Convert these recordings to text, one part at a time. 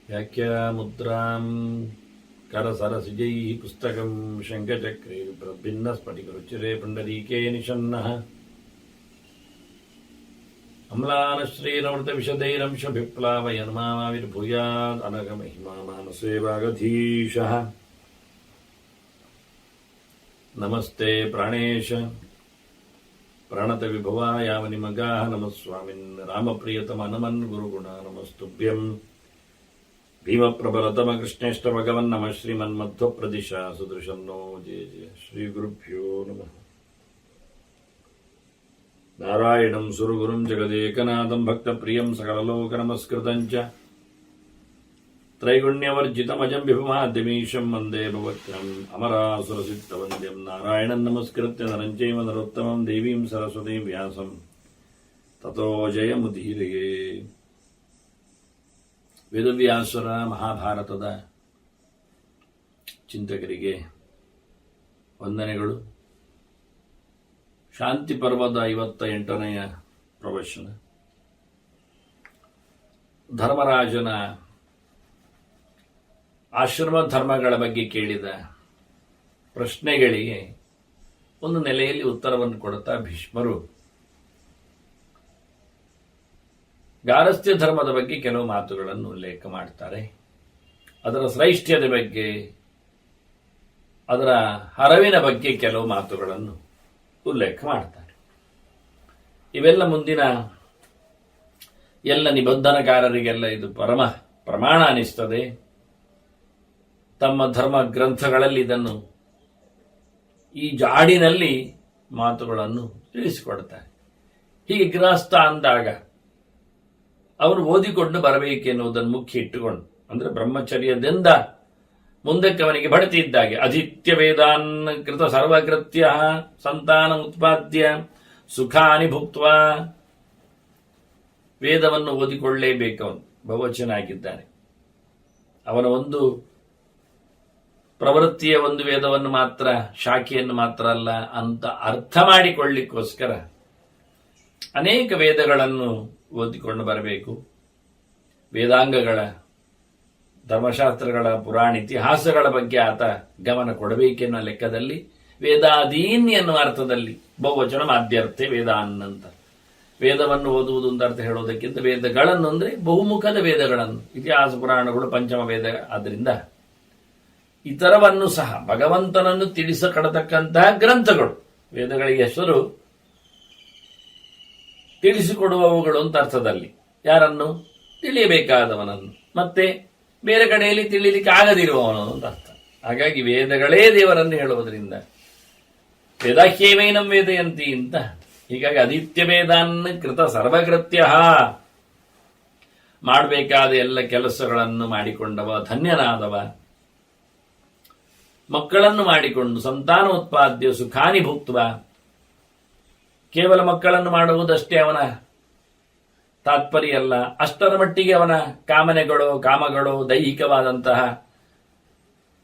ವ್ಯಾಖ್ಯಾಮುದ್ರಾಂ ಕರಸರಸಿಜೈಃ ಪುಸ್ತಕಂ ಶಂಖಚಕ್ರೆ ಭಿನ್ನಸ್ಫಟಿಕರುಚಿರೆ ಪುಂಡರೀಕೆ ನಿಷನ್ನಃ ಅಮ್ಲಾನಶ್ರೀರಮೃತವಿಶದೈರಂಶಭಿಪ್ಲಾವಯನ್ಮಾವಿರ್ಭೂಯಾದ್ ಅನಘಮಹಿಮಾ ಮಾನಸೇ ವಾಗಧೀಶಃ. ನಮಸ್ತೆ ಪ್ರಾಣೇಶ ಪ್ರಣತವಿಭವಾಯಾವನಿಮಗಾಃ ನಮಃ ಸ್ವಾಮಿನ್ ರಾಮಪ್ರಿಯತಮ ನಮನ್ ಗುರುಗುಣ ನಮಸ್ತುಭ್ಯಂ. ಭೀಮಪ್ರಬಲತಮ ಕೃಷ್ಣೇಷ್ಟ ಭಗವನ್ ನಮಃ ಶ್ರೀಮನ್ಮಧ್ವಪ್ರದಿಶ ಸುದೃಶನ್ನೋ ಜಯ ಜಯ. ಶ್ರೀ ಗುರುಭ್ಯೋ ನಮಃ. ನಾರಾಯಣಂ ಸುರಗುರುಂ ಜಗದೇಕನಾಥಂ ಭಕ್ತಪ್ರಿಯಂ ಸಕಲಲೋಕನಮಸ್ಕೃತಂ ಚ ತ್ರೈಗುಣ್ಯವರ್ಜಿತಮಜಂ ವಿಭುಮಾದ್ಯಮೀಶಂ ವಂದೇ ಭವಕ್ರಂ ಅಮರಾಸುರಸಿದ್ಧವಂದ್ಯಂ. ನಾರಾಯಣಂ ನಮಸ್ಕೃತ್ಯ ನರಂ ಚೈವ ನರೋತ್ತಮಂ ದೇವೀಂ ಸರಸ್ವತೀಂ ವ್ಯಾಸಂ ತತೋ ಜಯಮುದೀರಯೇ. ವೇದವ್ಯಾಸರ ಮಹಾಭಾರತದ ಚಿಂತಕರಿಗೆ ವಂದನೆಗಳು. ಶಾಂತಿ ಪರ್ವದ 58ನೆಯ ಪ್ರವಚನ. ಧರ್ಮರಾಜನ ಆಶ್ರಮ ಧರ್ಮಗಳ ಬಗ್ಗೆ ಕೇಳಿದ ಪ್ರಶ್ನೆಗಳಿಗೆ ಒಂದು ನೆಲೆಯಲ್ಲಿ ಉತ್ತರವನ್ನು ಕೊಡುತ್ತಾ ಭೀಷ್ಮರು ಗಾರಸ್ಥ್ಯ ಧರ್ಮದ ಬಗ್ಗೆ ಕೆಲವು ಮಾತುಗಳನ್ನು ಉಲ್ಲೇಖ ಮಾಡ್ತಾರೆ. ಅದರ ಶ್ರೈಷ್ಠ್ಯದ ಬಗ್ಗೆ, ಅದರ ಹರವಿನ ಬಗ್ಗೆ ಕೆಲವು ಮಾತುಗಳನ್ನು ಉಲ್ಲೇಖ ಮಾಡ್ತಾರೆ. ಇವೆಲ್ಲ ಮುಂದಿನ ಎಲ್ಲ ನಿಬಂಧನಕಾರರಿಗೆಲ್ಲ ಇದು ಪರಮ ಪ್ರಮಾಣ ಅನಿಸ್ತದೆ. ತಮ್ಮ ಧರ್ಮ ಗ್ರಂಥಗಳಲ್ಲಿ ಇದನ್ನು ಈ ಜಾಡಿನಲ್ಲಿ ಮಾತುಗಳನ್ನು ತಿಳಿಸಿಕೊಡ್ತಾರೆ. ಹೀಗೆ ಗೃಹಸ್ಥ ಅಂದಾಗ ಅವರು ಓದಿಕೊಂಡು ಬರಬೇಕೆನ್ನುವುದನ್ನು ಮುಖ್ಯ ಇಟ್ಟುಕೊಂಡು, ಅಂದ್ರೆ ಬ್ರಹ್ಮಚರ್ಯದಿಂದ ಮುಂದಕ್ಕೆ ಅವನಿಗೆ ಬಡತಿ ಇದ್ದಾಗೆ. ಅಧಿತ್ಯ ವೇದಾನ್ ಕೃತ ಸರ್ವಕೃತ್ಯ ಸಂತಾನ ಉತ್ಪಾದ್ಯ ಸುಖಾನಿ ಭುಕ್ತ್ವ. ವೇದವನ್ನು ಓದಿಕೊಳ್ಳಲೇಬೇಕು. ಅವನು ಬಹುವಚನ ಆಗಿದ್ದಾನೆ. ಅವನ ಒಂದು ಪ್ರವೃತ್ತಿಯ ಒಂದು ವೇದವನ್ನು ಮಾತ್ರ, ಶಾಖೆಯನ್ನು ಮಾತ್ರ ಅಲ್ಲ ಅಂತ ಅರ್ಥ ಮಾಡಿಕೊಳ್ಳಿಕ್ಕೋಸ್ಕರ ಅನೇಕ ವೇದಗಳನ್ನು ಓದಿಕೊಂಡು ಬರಬೇಕು. ವೇದಾಂಗಗಳ, ಧರ್ಮಶಾಸ್ತ್ರಗಳ, ಪುರಾಣ ಇತಿಹಾಸಗಳ ಬಗ್ಗೆ ಆತ ಗಮನ ಕೊಡಬೇಕೆನ್ನುವ ಲೆಕ್ಕದಲ್ಲಿ ವೇದಾದೀನ್ ಎನ್ನುವ ಅರ್ಥದಲ್ಲಿ ಬಹುವಚನ ಮಾಧ್ಯರ್ಥೆ ವೇದಾನ್ ಅಂತ. ವೇದವನ್ನು ಓದುವುದು ಅಂತ ಅರ್ಥ ಹೇಳೋದಕ್ಕಿಂತ ವೇದಗಳನ್ನು ಅಂದ್ರೆ ಬಹುಮುಖದ ವೇದಗಳನ್ನು, ಇತಿಹಾಸ ಪುರಾಣಗಳು ಪಂಚಮ ವೇದ. ಆದ್ದರಿಂದ ಇತರವನ್ನು ಸಹ ಭಗವಂತನನ್ನು ತಿಳಿಸಕೊಡತಕ್ಕಂತಹ ಗ್ರಂಥಗಳು. ವೇದಗಳಿಗೆ ಹೆಸರು ತಿಳಿಸಿಕೊಡುವವುಗಳು ಅಂತ ಅರ್ಥದಲ್ಲಿ, ಯಾರನ್ನು ತಿಳಿಯಬೇಕಾದವನನ್ನು, ಮತ್ತೆ ಬೇರೆ ಕಡೆಯಲ್ಲಿ ತಿಳಿಲಿಕ್ಕೆ ಆಗದಿರುವವನು ಅಂತ ಅರ್ಥ. ಹಾಗಾಗಿ ವೇದಗಳೇ ದೇವರನ್ನು ಹೇಳುವುದರಿಂದ ವೇದಾಹ್ಯೇವೈನಂ ವೇದಯಂತಿ ಅಂತ. ಹೀಗಾಗಿ ಅದಿತ್ಯ ವೇದಾನ್ ಕೃತ ಸರ್ವಕೃತ್ಯ, ಮಾಡಬೇಕಾದ ಎಲ್ಲ ಕೆಲಸಗಳನ್ನು ಮಾಡಿಕೊಂಡವ, ಧನ್ಯನಾದವ. ಮಕ್ಕಳನ್ನು ಮಾಡಿಕೊಂಡು ಸಂತಾನೋತ್ಪಾದ್ಯ ಸುಖಾನಿ ಭುಕ್ತ್ವ. ಕೇವಲ ಮಕ್ಕಳನ್ನು ಮಾಡುವುದಷ್ಟೇ ಅವನ ತಾತ್ಪರ್ಯ ಅಲ್ಲ. ಅಷ್ಟರ ಮಟ್ಟಿಗೆ ಅವನ ಕಾಮಗಳು ದೈಹಿಕವಾದಂತಹ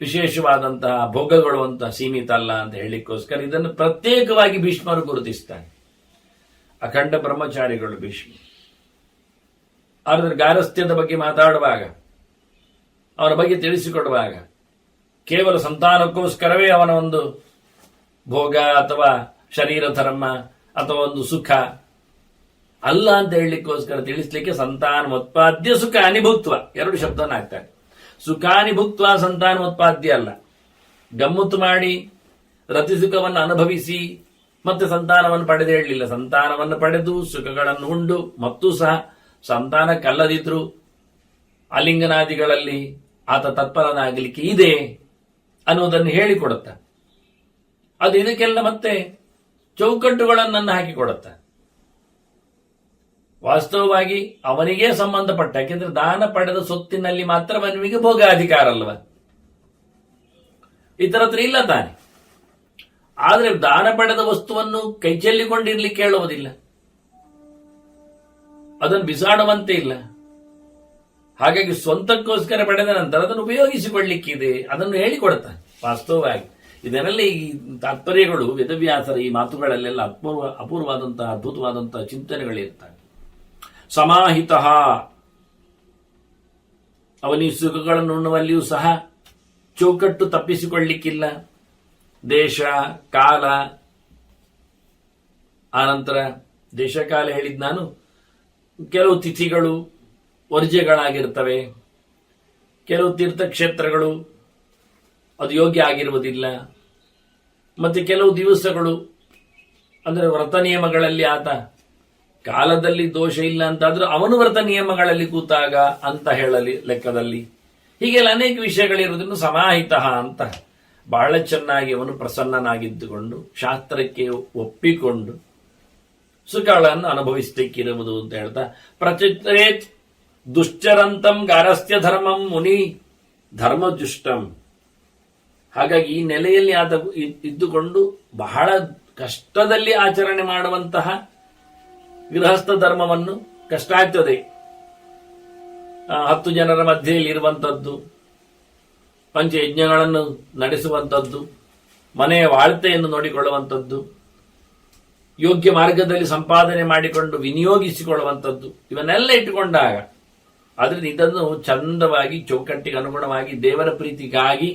ವಿಶೇಷವಾದಂತಹ ಭೋಗಗಳು ಅಂತ ಸೀಮಿತ ಅಲ್ಲ ಅಂತ ಹೇಳಿಕ್ಕೋಸ್ಕರ ಇದನ್ನು ಪ್ರತ್ಯೇಕವಾಗಿ ಭೀಷ್ಮರು ಗುರುತಿಸ್ತಾರೆ. ಅಖಂಡ ಬ್ರಹ್ಮಚಾರಿಗಳು ಭೀಷ್ಮ. ಆದರೆ ಗಾರಸ್ಥ್ಯದ ಬಗ್ಗೆ ಮಾತಾಡುವಾಗ, ಅವನ ಬಗ್ಗೆ ತಿಳಿಸಿಕೊಡುವಾಗ ಕೇವಲ ಸಂತಾನಕ್ಕೋಸ್ಕರವೇ ಅವನ ಒಂದು ಭೋಗ ಅಥವಾ ಶರೀರ ಧರ್ಮ ಅಥವಾ ಒಂದು ಸುಖ ಅಲ್ಲ ಅಂತ ಹೇಳಲಿಕ್ಕೋಸ್ಕರ ತಿಳಿಸ್ಲಿಕ್ಕೆ ಸಂತಾನೋತ್ಪಾದ್ಯ ಸುಖಾನಿ ಭುಕ್ತ್ವ ಎರಡು ಶಬ್ದನ ಹಾಕ್ತಾರೆ. ಸುಖಾನಿ ಭುಕ್ತ್ವ ಸಂತಾನೋತ್ಪಾದ್ಯ ಅಲ್ಲ. ಗಮ್ಮತ್ತು ಮಾಡಿ ರತಿಸುಖವನ್ನು ಅನುಭವಿಸಿ ಮತ್ತೆ ಸಂತಾನವನ್ನು ಪಡೆದು ಹೇಳಲಿಲ್ಲ. ಸಂತಾನವನ್ನು ಪಡೆದು ಸುಖಗಳನ್ನು ಉಂಡು ಮತ್ತು ಸಹ ಸಂತಾನಕ್ಕಲ್ಲದಿದ್ರು ಅಲಿಂಗನಾದಿಗಳಲ್ಲಿ ಆತ ತತ್ಪರನಾಗಲಿಕ್ಕೆ ಇದೆ ಅನ್ನೋದನ್ನು ಹೇಳಿಕೊಡುತ್ತ. ಅದು ಇದಕ್ಕೆಲ್ಲ ಮತ್ತೆ ಚೌಕಟ್ಟುಗಳನ್ನು ಹಾಕಿಕೊಡುತ್ತ. ವಾಸ್ತವವಾಗಿ ಅವನಿಗೆ ಸಂಬಂಧಪಟ್ಟ, ಯಾಕೆಂದ್ರೆ ದಾನ ಪಡೆದ ಸೊತ್ತಿನಲ್ಲಿ ಮಾತ್ರ ಅವನಿಗೆ ಭೋಗಾಧಿಕಾರ ಅಲ್ವ, ಇತರತ್ರ ಇಲ್ಲ ತಾನೆ. ಆದರೆ ದಾನ ಪಡೆದ ವಸ್ತುವನ್ನು ಕೈ ಚೆಲ್ಲಿಕೊಂಡಿರ್ಲಿಕ್ಕೆ ಹೇಳುವುದಿಲ್ಲ, ಅದನ್ನು ಬಿಸಾಡುವಂತೆ ಇಲ್ಲ. ಹಾಗಾಗಿ ಸ್ವಂತಕ್ಕೋಸ್ಕರ ಪಡೆದ ನಂತರ ಅದನ್ನು ಉಪಯೋಗಿಸಿಕೊಳ್ಳಿಕ್ಕಿದೆ, ಅದನ್ನು ಹೇಳಿಕೊಡುತ್ತಾನೆ. ವಾಸ್ತವವಾಗಿ ಇದನ್ನೆಲ್ಲ ಈ ತಾತ್ಪರ್ಯಗಳು ವೇದವ್ಯಾಸರ ಈ ಮಾತುಗಳಲ್ಲೆಲ್ಲ ಅಪೂರ್ವವಾದಂತಹ ಅದ್ಭುತವಾದಂತಹ ಚಿಂತನೆಗಳಿರ್ತವೆ. ಸಮಾಹಿತ ಅವನಿ ಸುಖಗಳನ್ನು ಉಣ್ಣುವಲ್ಲಿಯೂ ಸಹ ಚೌಕಟ್ಟು ತಪ್ಪಿಸಿಕೊಳ್ಳಿಕ್ಕಿಲ್ಲ. ದೇಶ ಕಾಲ, ಆನಂತರ ದೇಶಕಾಲ ಹೇಳಿದ್ ನಾನು, ಕೆಲವು ತಿಥಿಗಳು ವರ್ಜ್ಯಗಳಾಗಿರ್ತವೆ, ಕೆಲವು ತೀರ್ಥಕ್ಷೇತ್ರಗಳು ಅದು ಯೋಗ್ಯ ಆಗಿರುವುದಿಲ್ಲ, ಮತ್ತೆ ಕೆಲವು ದಿವಸಗಳು ಅಂದರೆ ವ್ರತ ನಿಯಮಗಳಲ್ಲಿ ಆತ ಕಾಲದಲ್ಲಿ ದೋಷ ಇಲ್ಲ ಅಂತಾದ್ರೂ ಅವನು ವ್ರತ ನಿಯಮಗಳಲ್ಲಿ ಕೂತಾಗ ಅಂತ ಹೇಳಲಿ ಲೆಕ್ಕದಲ್ಲಿ, ಹೀಗೆಲ್ಲ ಅನೇಕ ವಿಷಯಗಳಿರುವುದನ್ನು ಸಮಾಹಿತ ಅಂತ ಬಹಳ ಚೆನ್ನಾಗಿ ಅವನು ಪ್ರಸನ್ನನಾಗಿದ್ದುಕೊಂಡು ಶಾಸ್ತ್ರಕ್ಕೆ ಒಪ್ಪಿಕೊಂಡು ಸುಖಗಳನ್ನು ಅನುಭವಿಸಲಿಕ್ಕಿರುವುದು ಅಂತ ಹೇಳ್ತಾ, ಪ್ರಚಿತ್ರೇತ್ ದುಶ್ಚರಂತಂ ಗಾರಸ್ತ್ಯ ಧರ್ಮಂ ಮುನಿ ಧರ್ಮಜುಷ್ಟಂ. ಹಾಗಾಗಿ ಈ ನೆಲೆಯಲ್ಲಿ ಆತ ಇದ್ದುಕೊಂಡು ಬಹಳ ಕಷ್ಟದಲ್ಲಿ ಆಚರಣೆ ಮಾಡುವಂತಹ ಗೃಹಸ್ಥ ಧರ್ಮವನ್ನು, ಕಷ್ಟ ಆಗ್ತದೆ, 10 ಜನರ ಮಧ್ಯೆಯಲ್ಲಿ ಇರುವಂಥದ್ದು, ಪಂಚಯಜ್ಞಗಳನ್ನು ನಡೆಸುವಂಥದ್ದು, ಮನೆಯ ವಾಳ್ತೆಯನ್ನು ನೋಡಿಕೊಳ್ಳುವಂಥದ್ದು, ಯೋಗ್ಯ ಮಾರ್ಗದಲ್ಲಿ ಸಂಪಾದನೆ ಮಾಡಿಕೊಂಡು ವಿನಿಯೋಗಿಸಿಕೊಳ್ಳುವಂಥದ್ದು, ಇವನ್ನೆಲ್ಲ ಇಟ್ಟುಕೊಂಡಾಗ ಆದ್ರಿಂದ ಇದನ್ನು ಚಂದವಾಗಿ ಚೌಕಟ್ಟಿಗೆ ಅನುಗುಣವಾಗಿ ದೇವರ ಪ್ರೀತಿಗಾಗಿ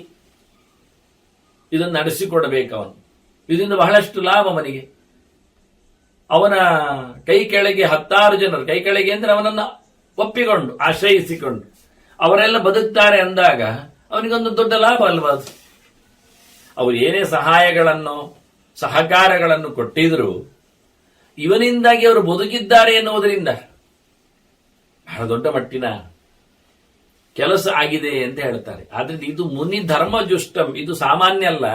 ಇದನ್ನು ನಡೆಸಿಕೊಡಬೇಕು. ಅವನು ಇದರಿಂದ ಬಹಳಷ್ಟು ಲಾಭ ಅವನಿಗೆ. ಅವನ ಕೈ ಕೆಳಗೆ 10 ಜನರು, ಕೈ ಕೆಳಗೆ ಅಂದ್ರೆ ಅವನನ್ನು ಒಪ್ಪಿಕೊಂಡು ಆಶ್ರಯಿಸಿಕೊಂಡು ಅವರೆಲ್ಲ ಬದುಕ್ತಾರೆ ಅಂದಾಗ ಅವನಿಗೊಂದು ದೊಡ್ಡ ಲಾಭ ಅಲ್ವಾ ಅದು. ಅವರು ಏನೇ ಸಹಾಯಗಳನ್ನು ಸಹಕಾರಗಳನ್ನು ಕೊಟ್ಟಿದ್ರು ಇವನಿಂದಾಗಿ ಅವರು ಬದುಕಿದ್ದಾರೆ ಎನ್ನುವುದರಿಂದ ಬಹಳ ದೊಡ್ಡ ಮಟ್ಟಿನ ಕೆಲಸ ಆಗಿದೆ ಅಂತ ಹೇಳ್ತಾರೆ. ಆದ್ರಿಂದ ಇದು ಮುನಿ ಧರ್ಮ ಜುಷ್ಟಂ, ಇದು ಸಾಮಾನ್ಯ ಅಲ್ಲ.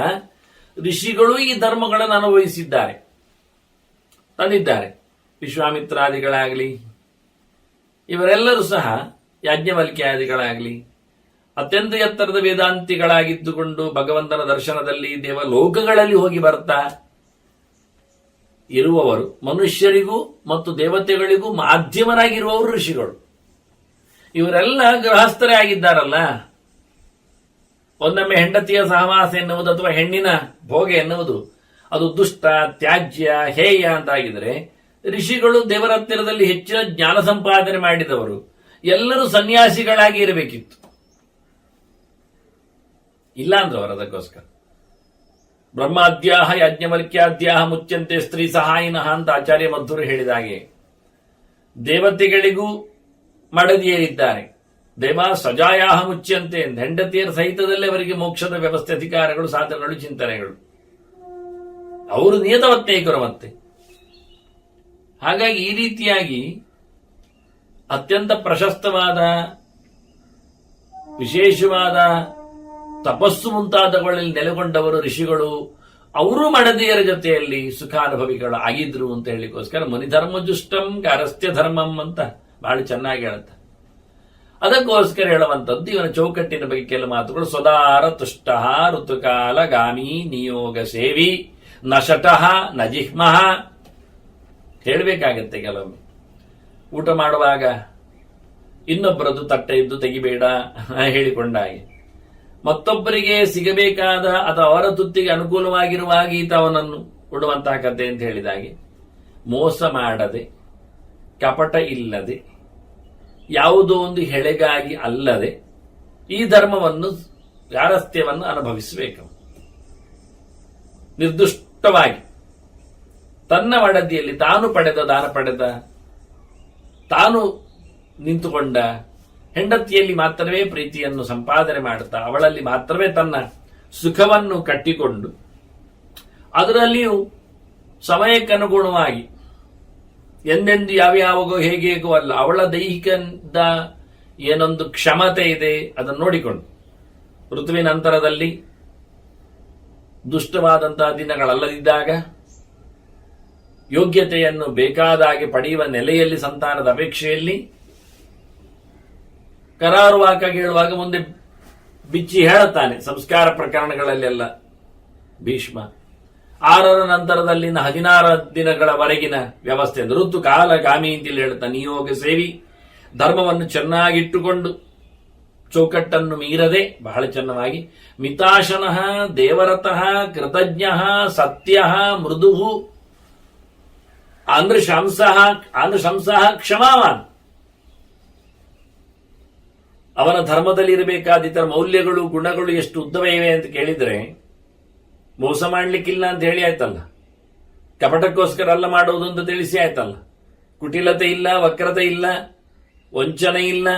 ಋಷಿಗಳು ಈ ಧರ್ಮಗಳನ್ನು ಅನುಭವಿಸಿದ್ದಾರೆ, ತಂದಿದ್ದಾರೆ. ವಿಶ್ವಾಮಿತ್ರಾದಿಗಳಾಗಲಿ ಇವರೆಲ್ಲರೂ ಸಹ, ಯಾಜ್ಞವಲ್ಕ್ಯಾದಿಗಳಾಗಲಿ ಅತ್ಯಂತ ಎತ್ತರದ ವೇದಾಂತಿಗಳಾಗಿದ್ದುಕೊಂಡು ಭಗವಂತನ ದರ್ಶನದಲ್ಲಿ ದೇವಲೋಕಗಳಲ್ಲಿ ಹೋಗಿ ಬರ್ತಾ ಇರುವವರು, ಮನುಷ್ಯರಿಗೂ ಮತ್ತು ದೇವತೆಗಳಿಗೂ ಮಾಧ್ಯಮರಾಗಿರುವವರು ಋಷಿಗಳು. ಇವರೆಲ್ಲ ಗೃಹಸ್ಥರೇ ಆಗಿದ್ದಾರಲ್ಲ. ಒಂದೊಮ್ಮೆ ಹೆಂಡತಿಯ ಸಹವಾಸ ಎನ್ನುವುದು ಅಥವಾ ಹೆಣ್ಣಿನ ಭೋಗ ಎನ್ನುವುದು ಅದು ದುಷ್ಟ, ತ್ಯಾಜ್ಯ, ಹೇಯ ಅಂತಾಗಿದ್ರೆ, ಋಷಿಗಳು ದೇವರ ಹತ್ತಿರದಲ್ಲಿ ಹೆಚ್ಚಿನ ಜ್ಞಾನ ಸಂಪಾದನೆ ಮಾಡಿದವರು ಎಲ್ಲರೂ ಸನ್ಯಾಸಿಗಳಾಗಿ ಇರಬೇಕಿತ್ತು. ಇಲ್ಲ ಅಂದ್ರೆ ಅವರು ಅದಕ್ಕೋಸ್ಕರ ಬ್ರಹ್ಮಾದ್ಯಾಹ ಯಾಜ್ಞವಲ್ಕ್ಯಾದ್ಯಾಹ ಮುಚ್ಚಂತೆ ಸ್ತ್ರೀ ಸಹಾಯಿನಃ ಅಂತ ಆಚಾರ್ಯ ಮಧ್ವರು ಹೇಳಿದ ಹಾಗೆ ದೇವತೆಗಳಿಗೂ ಮಡದಿಯರಿದ್ದಾರೆ. ದೇವ ಸಜಾಯಾಹ ಮುಚ್ಚಂತೆ, ಹೆಂಡತಿಯರ ಸಹಿತದಲ್ಲೇ ಅವರಿಗೆ ಮೋಕ್ಷದ ವ್ಯವಸ್ಥೆ, ಅಧಿಕಾರಗಳು, ಸಾಧನಗಳು, ಚಿಂತನೆಗಳು. ಅವರು ನಿಯತವತ್ತೇಕರು ಮತ್ತೆ. ಹಾಗಾಗಿ ಈ ರೀತಿಯಾಗಿ ಅತ್ಯಂತ ಪ್ರಶಸ್ತವಾದ ವಿಶೇಷವಾದ ತಪಸ್ಸು ಮುಂತಾದವುಗಳಲ್ಲಿ ನೆಲೆಗೊಂಡವರು ಋಷಿಗಳು. ಅವರು ಮಡದಿಯರ ಜೊತೆಯಲ್ಲಿ ಸುಖಾನುಭವಿಗಳು ಆಗಿದ್ರು ಅಂತ ಹೇಳಿಕೋಸ್ಕರ ಮುನಿಧರ್ಮಜುಷ್ಟಂ ಗಾರಸ್ಥ್ಯ ಧರ್ಮಂ ಅಂತ ಬಹಳ ಚೆನ್ನಾಗಿ ಹೇಳುತ್ತೆ. ಅದಕ್ಕೋಸ್ಕರ ಹೇಳುವಂಥದ್ದು ಇವನ ಚೌಕಟ್ಟಿನ ಬಗ್ಗೆ ಕೆಲವು ಮಾತುಗಳು. ಸ್ವದಾರ ತುಷ್ಟ ಋತುಕಾಲ ಗಾಮಿ ನಿಯೋಗ ಸೇವಿ ನಶಟಃ ನಜಿಹ್ಮಃ. ಹೇಳಬೇಕಾಗತ್ತೆ ಕೆಲವೊಮ್ಮೆ. ಊಟ ಮಾಡುವಾಗ ಇನ್ನೊಬ್ಬರದ್ದು ತಟ್ಟೆ ಇದ್ದು ತೆಗಿಬೇಡ ಹೇಳಿಕೊಂಡಾಗೆ, ಮತ್ತೊಬ್ಬರಿಗೆ ಸಿಗಬೇಕಾದ ಅಥವಾ ಅವರ ತುತ್ತಿಗೆ ಅನುಕೂಲವಾಗಿರುವಾಗ ಈತ ಅವನನ್ನು ಕೊಡುವಂತಹ ಕಥೆ ಅಂತ ಹೇಳಿದಾಗೆ, ಮೋಸ ಮಾಡದೆ, ಕಪಟ ಇಲ್ಲದೆ, ಯಾವುದೋ ಒಂದು ಹೆಳೆಗಾಗಿ ಅಲ್ಲದೆ ಈ ಧರ್ಮವನ್ನು, ಗಾರಸ್ಥ್ಯವನ್ನು ಅನುಭವಿಸಬೇಕು. ನಿರ್ದುಷ್ಟವಾಗಿ ತನ್ನ ಮಡದಿಯಲ್ಲಿ ತಾನು ಪಡೆದ, ದಾನ ಪಡೆದ, ತಾನು ನಿಂತುಕೊಂಡ ಹೆಂಡತಿಯಲ್ಲಿ ಮಾತ್ರವೇ ಪ್ರೀತಿಯನ್ನು ಸಂಪಾದನೆ ಮಾಡುತ್ತಾ ಅವಳಲ್ಲಿ ಮಾತ್ರವೇ ತನ್ನ ಸುಖವನ್ನು ಕಟ್ಟಿಕೊಂಡು ಅದರಲ್ಲಿಯೂ ಸಮಯಕ್ಕನುಗುಣವಾಗಿ ಎಂದೆಂದು ಯಾವ್ಯಾವಾಗೋ ಹೇಗೇಗೋ ಅಲ್ಲ, ಅವಳ ದೈಹಿಕದ ಏನೊಂದು ಕ್ಷಮತೆ ಇದೆ ಅದನ್ನು ನೋಡಿಕೊಂಡು ಋತುವಿನ ನಂತರದಲ್ಲಿ ದುಷ್ಟವಾದಂತಹ ದಿನಗಳಲ್ಲದಿದ್ದಾಗ ಯೋಗ್ಯತೆಯನ್ನು ಬೇಕಾದಾಗೆ ಪಡೆಯುವ ನೆಲೆಯಲ್ಲಿ ಸಂತಾನದ ಅಪೇಕ್ಷೆಯಲ್ಲಿ ಕರಾರುವಾಕಾಗಿ ಹೇಳುವಾಗ ಮುಂದೆ ಬಿಚ್ಚಿ ಹೇಳುತ್ತಾನೆ. ಸಂಸ್ಕಾರ ಪ್ರಕರಣಗಳಲ್ಲೆಲ್ಲ ಭೀಷ್ಮ 6ರ ನಂತರದಲ್ಲಿನ 16 ದಿನಗಳವರೆಗಿನ ವ್ಯವಸ್ಥೆ ಋತು ಕಾಲ ಗಾಮಿ ಅಂತೇಳಿ ಹೇಳ್ತಾನೆ. ನಿಯೋಗ ಸೇವಿ ಧರ್ಮವನ್ನು ಚೆನ್ನಾಗಿಟ್ಟುಕೊಂಡು ಚೌಕಟ್ಟನ್ನು ಮೀರದೆ ಬಹಳ ಚೆನ್ನಾಗಿ ಮಿತಾಶನಃ ದೇವರತಃ ಕೃತಜ್ಞ ಸತ್ಯ ಮೃದು ಆಂಧ್ರಶಂಸಃ ಕ್ಷಮಾವಾನ್. ಅವನ ಧರ್ಮದಲ್ಲಿ ಇರಬೇಕಾದ ಇತರ ಮೌಲ್ಯಗಳು ಗುಣಗಳು ಎಷ್ಟು ಉದ್ದವೇ ಇವೆ ಅಂತ ಕೇಳಿದ್ರೆ ಮೋಸ ಮಾಡ್ಲಿಕ್ಕಿಲ್ಲ ಅಂತ ಹೇಳಿ ಆಯ್ತಲ್ಲ, ಕಪಟಕ್ಕೋಸ್ಕರ ಅಲ್ಲ ಮಾಡುವುದು ಅಂತ ತಿಳಿಸಿ ಆಯ್ತಲ್ಲ. ಕುಟಿಲತೆ ಇಲ್ಲ, ವಕ್ರತೆ ಇಲ್ಲ, ವಂಚನೆ ಇಲ್ಲ,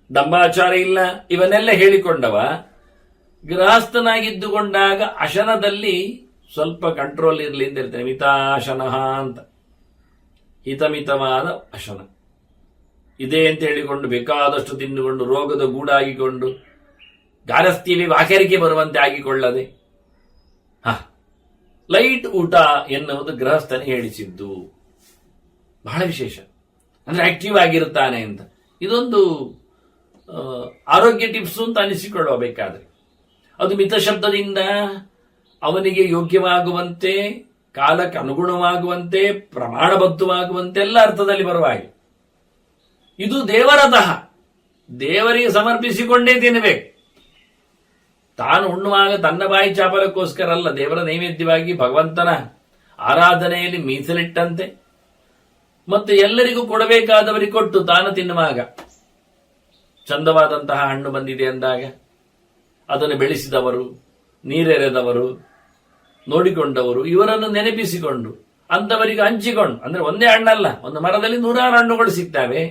ದಂಬಾಚಾರ ಇಲ್ಲ, ಇವನ್ನೆಲ್ಲ ಹೇಳಿಕೊಂಡವ ಗೃಹಸ್ಥನಾಗಿದ್ದುಕೊಂಡಾಗ ಅಶನದಲ್ಲಿ ಸ್ವಲ್ಪ ಕಂಟ್ರೋಲ್ ಇರಲಿ ಅಂತ ಇರ್ತೇನೆ. ಮಿತಾಶನಃ ಅಂತ, ಹಿತಮಿತವಾದ ಅಶನ ಇದೆ ಅಂತ ಹೇಳಿಕೊಂಡು ಬೇಕಾದಷ್ಟು ತಿಂದುಕೊಂಡು ರೋಗದ ಗೂಡಾಗಿಕೊಂಡು ಗಾರಸ್ಥ್ಯವೇ ವಾಕರಿಕೆ ಬರುವಂತೆ ಆಗಿಕೊಳ್ಳದೆ ಲೈಟ್ ಊಟ ಎನ್ನುವುದು ಗೃಹಸ್ಥನೇ ಹೇಳಿಸಿದ್ದು. ಬಹಳ ವಿಶೇಷ. ಅಂದ್ರೆ ಆಕ್ಟಿವ್ ಆಗಿರುತ್ತಾನೆ ಅಂತ. ಇದೊಂದು ಆರೋಗ್ಯ ಟಿಪ್ಸ್ ಅಂತ ಅನಿಸಿಕೊಳ್ಳುವ ಬೇಕಾದ್ರೆ. ಅದು ಮಿತಶಬ್ದದಿಂದ ಅವನಿಗೆ ಯೋಗ್ಯವಾಗುವಂತೆ, ಕಾಲಕ್ಕೆ ಅನುಗುಣವಾಗುವಂತೆ, ಪ್ರಮಾಣಬದ್ಧವಾಗುವಂತೆ ಎಲ್ಲ ಅರ್ಥದಲ್ಲಿ ಬರುವ ಹಾಗೆ. ಇದು ದೇವರತಃ, ದೇವರಿಗೆ ಸಮರ್ಪಿಸಿಕೊಂಡೇ ತಿನ್ನಬೇಕು. ತಾನು ಉಣ್ಣುವಾಗ ತನ್ನ ಬಾಯಿ ಚಾಪಲಕ್ಕೋಸ್ಕರ ಅಲ್ಲ, ದೇವರ ನೈವೇದ್ಯವಾಗಿ ಭಗವಂತನ ಆರಾಧನೆಯಲ್ಲಿ ಮೀಸಲಿಟ್ಟಂತೆ ಮತ್ತು ಎಲ್ಲರಿಗೂ ಕೊಡಬೇಕಾದವರಿಗೆ ಕೊಟ್ಟು ತಾನು ತಿನ್ನುವಾಗ ಚಂದವಾದಂತಹ ಹಣ್ಣು ಬಂದಿದೆ ಅಂದಾಗ ಅದನ್ನು ಬೆಳೆಸಿದವರು, ನೀರೆರೆದವರು, ನೋಡಿಕೊಂಡವರು, ಇವರನ್ನು ನೆನಪಿಸಿಕೊಂಡು ಅಂತವರಿಗೆ ಹಂಚಿಕೊಂಡು, ಅಂದ್ರೆ ಒಂದೇ ಹಣ್ಣಲ್ಲ, ಒಂದು ಮರದಲ್ಲಿ 100 ಹಣ್ಣುಗಳು ಸಿಗ್ತವೆ.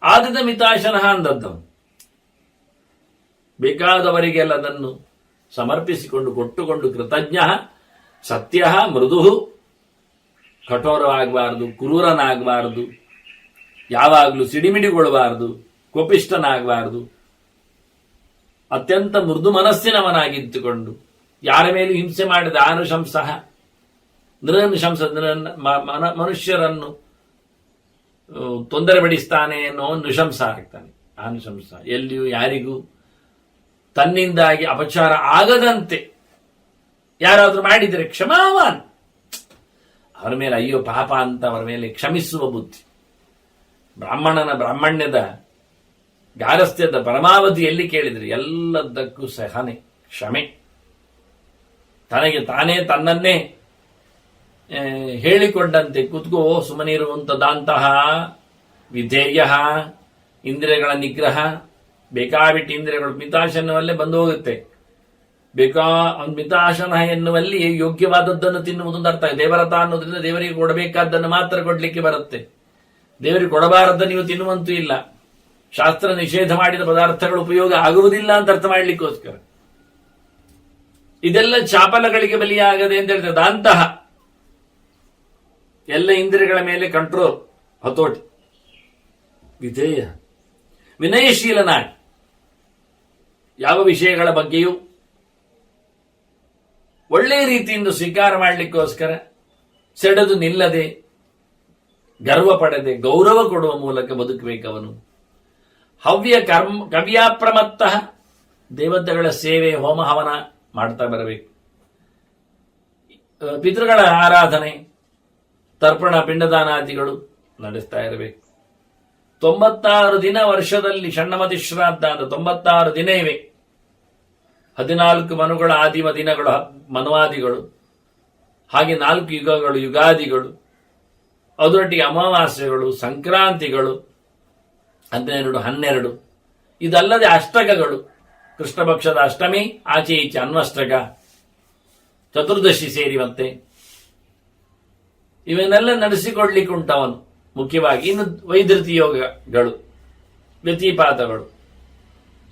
ಆದಿತ ಮಿತಾಶನಃ ಅಂದದ್ದವನು ಬೇಕಾದವರಿಗೆಲ್ಲ ಅದನ್ನು ಸಮರ್ಪಿಸಿಕೊಂಡು ಕೊಟ್ಟುಕೊಂಡು ಕೃತಜ್ಞ ಸತ್ಯ ಮೃದು, ಕಠೋರವಾಗಬಾರದು, ಕ್ರೂರನಾಗಬಾರದು, ಯಾವಾಗಲೂ ಸಿಡಿಮಿಡಿಗೊಳ್ಳಬಾರದು, ಕೋಪಿಷ್ಠನಾಗಬಾರದು, ಅತ್ಯಂತ ಮೃದು ಮನಸ್ಸಿನವನಾಗಿದ್ದುಕೊಂಡು ಯಾರ ಮೇಲೂ ಹಿಂಸೆ ಮಾಡಿದ ಆನುಶಂಸಃ ನೃಶಂಸ ಮನುಷ್ಯರನ್ನು ತೊಂದರೆ ಪಡಿಸ್ತಾನೆ ಅನ್ನೋ ನೃಶಂಸ ಆಗ್ತಾನೆ. ಆನುಶಂಸ ಎಲ್ಲಿಯೂ ಯಾರಿಗೂ ತನ್ನಿಂದಾಗಿ ಅಪಚಾರ ಆಗದಂತೆ ಯಾರಾದ್ರೂ ಮಾಡಿದರೆ ಕ್ಷಮಾವಾನ್, ಅವರ ಮೇಲೆ ಅಯ್ಯೋ ಪಾಪ ಅಂತ ಅವರ ಮೇಲೆ ಕ್ಷಮಿಸುವ ಬುದ್ಧಿ. ಬ್ರಾಹ್ಮಣನ ಬ್ರಾಹ್ಮಣ್ಯದ ಗಾರಸ್ಥ್ಯದ ಪರಮಾವಧಿ ಎಲ್ಲಿ ಕೇಳಿದರೆ ಎಲ್ಲದಕ್ಕೂ ಸಹನೆ, ಕ್ಷಮೆ. ತನಗೆ ತಾನೇ ತನ್ನನ್ನೇ ಹೇಳಿಕೊಂಡಂತೆ ಕೂತ್ಕೋ ಸುಮ್ಮನಿರುವಂಥದ್ದಂತಹ ವಿಧೇಯ, ಇಂದ್ರಿಯಗಳ ನಿಗ್ರಹ, ಬೇಕಾಬಿಟ್ಟು ಇಂದ್ರಿಯಗಳು ಮಿತಾಶನವಲ್ಲೇ ಬಂದು ಹೋಗುತ್ತೆ. ಮಿತಾಶನ ಎನ್ನುವಲ್ಲಿ ಯೋಗ್ಯವಾದದ್ದನ್ನು ತಿನ್ನುವುದೊಂದು ಅರ್ಥ. ದೇವರತ ಅನ್ನೋದ್ರಿಂದ ದೇವರಿಗೆ ಕೊಡಬೇಕಾದ್ದನ್ನು ಮಾತ್ರ ಕೊಡ್ಲಿಕ್ಕೆ ಬರುತ್ತೆ. ದೇವರಿಗೆ ಕೊಡಬಾರದ್ದನ್ನು ನೀವು ತಿನ್ನುವಂತೂ ಇಲ್ಲ. ಶಾಸ್ತ್ರ ನಿಷೇಧ ಮಾಡಿದ ಪದಾರ್ಥಗಳು ಉಪಯೋಗ ಆಗುವುದಿಲ್ಲ ಅಂತ ಅರ್ಥ ಮಾಡಲಿಕ್ಕೋಸ್ಕರ ಇದೆಲ್ಲ ಚಾಪಲಗಳಿಗೆ ಬಲಿಯಾಗದೆ ಅಂತ ಹೇಳ್ತದೆ. ಅಂತಹ ಎಲ್ಲ ಇಂದ್ರಿಯಗಳ ಮೇಲೆ ಕಂಟ್ರೋಲ್, ಹತೋಟಿ, ವಿಧೇಯ, ವಿನಯಶೀಲನಾಗಿ ಯಾವ ವಿಷಯಗಳ ಬಗ್ಗೆಯೂ ಒಳ್ಳೆಯ ರೀತಿಯಿಂದ ಸ್ವೀಕಾರ ಮಾಡಲಿಕ್ಕೋಸ್ಕರ ಸೆಡೆದು ನಿಲ್ಲದೆ, ಗರ್ವ ಪಡೆದೆ, ಗೌರವ ಕೊಡುವ ಮೂಲಕ ಬದುಕಬೇಕವನು. ಕವ್ಯಾಪ್ರಮತ್ತ, ದೇವತೆಗಳ ಸೇವೆ, ಹೋಮ ಹವನ ಮಾಡ್ತಾ ಬರಬೇಕು. ಪಿತೃಗಳ ಆರಾಧನೆ, ತರ್ಪಣ, ಪಿಂಡದಾನಾದಿಗಳು ನಡೆಸ್ತಾ ಇರಬೇಕು. 96 ದಿನ ವರ್ಷದಲ್ಲಿ ಷಣ್ಣಮತಿ ಶ್ರಾದ್ದ ಅಂತ 96 ದಿನ ಇವೆ. 14 ಮನುಗಳ ಆದಿಮ ದಿನಗಳು ಮನುವಾದಿಗಳು, ಹಾಗೆ 4 ಯುಗಗಳು ಯುಗಾದಿಗಳು, ಅದರೊಟ್ಟಿಗೆ ಅಮಾವಾಸ್ಯೆಗಳು, ಸಂಕ್ರಾಂತಿಗಳು 12, 12. ಇದಲ್ಲದೆ ಅಷ್ಟಕಗಳು, ಕೃಷ್ಣ ಪಕ್ಷದ ಅಷ್ಟಮಿ, ಆಚೆ ಈಚೆ ಅನ್ವಷ್ಟಕ, ಚತುರ್ದಶಿ ಸೇರಿ ಮತ್ತೆ ಇವನ್ನೆಲ್ಲ ನಡೆಸಿಕೊಡ್ಲಿಕ್ಕೆ ಉಂಟವನು ಮುಖ್ಯವಾಗಿ. ಇನ್ನು ವೈದ್ಯತಿ ಯೋಗಗಳು, ವ್ಯತಿಪಾತಗಳು,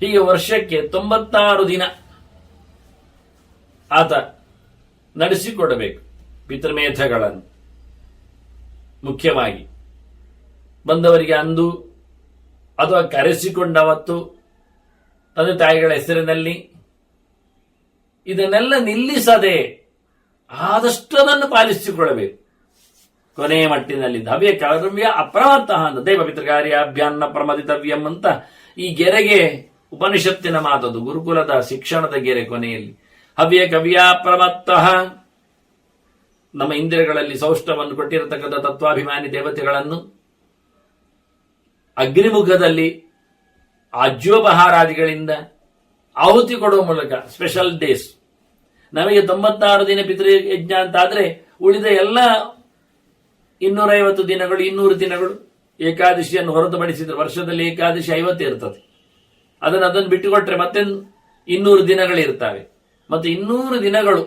ಹೀಗೆ ವರ್ಷಕ್ಕೆ 96 ದಿನ ಆತ ನಡೆಸಿಕೊಡಬೇಕು ಪಿತೃಮೇಧಗಳನ್ನು. ಮುಖ್ಯವಾಗಿ ಬಂದವರಿಗೆ ಅಂದು ಅಥವಾ ಕರೆಸಿಕೊಂಡವತ್ತು ತಂದೆ ತಾಯಿಗಳ ಹೆಸರಿನಲ್ಲಿ ಇದನ್ನೆಲ್ಲ ನಿಲ್ಲಿಸದೆ ಆದಷ್ಟು ಅದನ್ನು ಪಾಲಿಸಿಕೊಳ್ಳಬೇಕು. ಕೊನೆಯ ಮಟ್ಟಿನಲ್ಲಿ ಹವ್ಯ ಕರ್ಮ್ಯ ಅಪ್ರಮತ್ತ ಅಂತ ದೈವ ಪಿತೃಕಾರ್ಯಾಭ್ಯಾನ್ನ ಪ್ರಮದಿತವ್ಯಂ ಅಂತ ಈ ಗೆರೆಗೆ ಉಪನಿಷತ್ತಿನ ಮಾತದು, ಗುರುಕುಲದ ಶಿಕ್ಷಣದ ಗೆರೆ ಕೊನೆಯಲ್ಲಿ. ಹವ್ಯ ಕವ್ಯಾಪ್ರಮತ್ತ, ನಮ್ಮ ಇಂದ್ರಿಯಗಳಲ್ಲಿ ಸೌಷ್ಠವನ್ನು ಕೊಟ್ಟಿರತಕ್ಕಂಥ ತತ್ವಾಭಿಮಾನಿ ದೇವತೆಗಳನ್ನು ಅಗ್ನಿಮುಖದಲ್ಲಿ ಆಜ್ಯೋಪಹಾರಾದಿಗಳಿಂದ ಆಹುತಿ ಕೊಡುವ ಮೂಲಕ ಸ್ಪೆಷಲ್ ಡೇಸ್. ನಮಗೆ 96 ದಿನ ಪಿತೃಯಜ್ಞ ಅಂತಾದ್ರೆ ಉಳಿದ ಎಲ್ಲ 250 ದಿನಗಳು, 200 ದಿನಗಳು ಏಕಾದಶಿಯನ್ನು ಹೊರತುಪಡಿಸಿದ್ರೆ ವರ್ಷದಲ್ಲಿ ಏಕಾದಶಿ 50 ಇರ್ತದೆ. ಅದನ್ನು ಬಿಟ್ಟುಕೊಟ್ರೆ ಮತ್ತೆ 200 ದಿನಗಳಿರ್ತವೆ. ಮತ್ತು 200 ದಿನಗಳು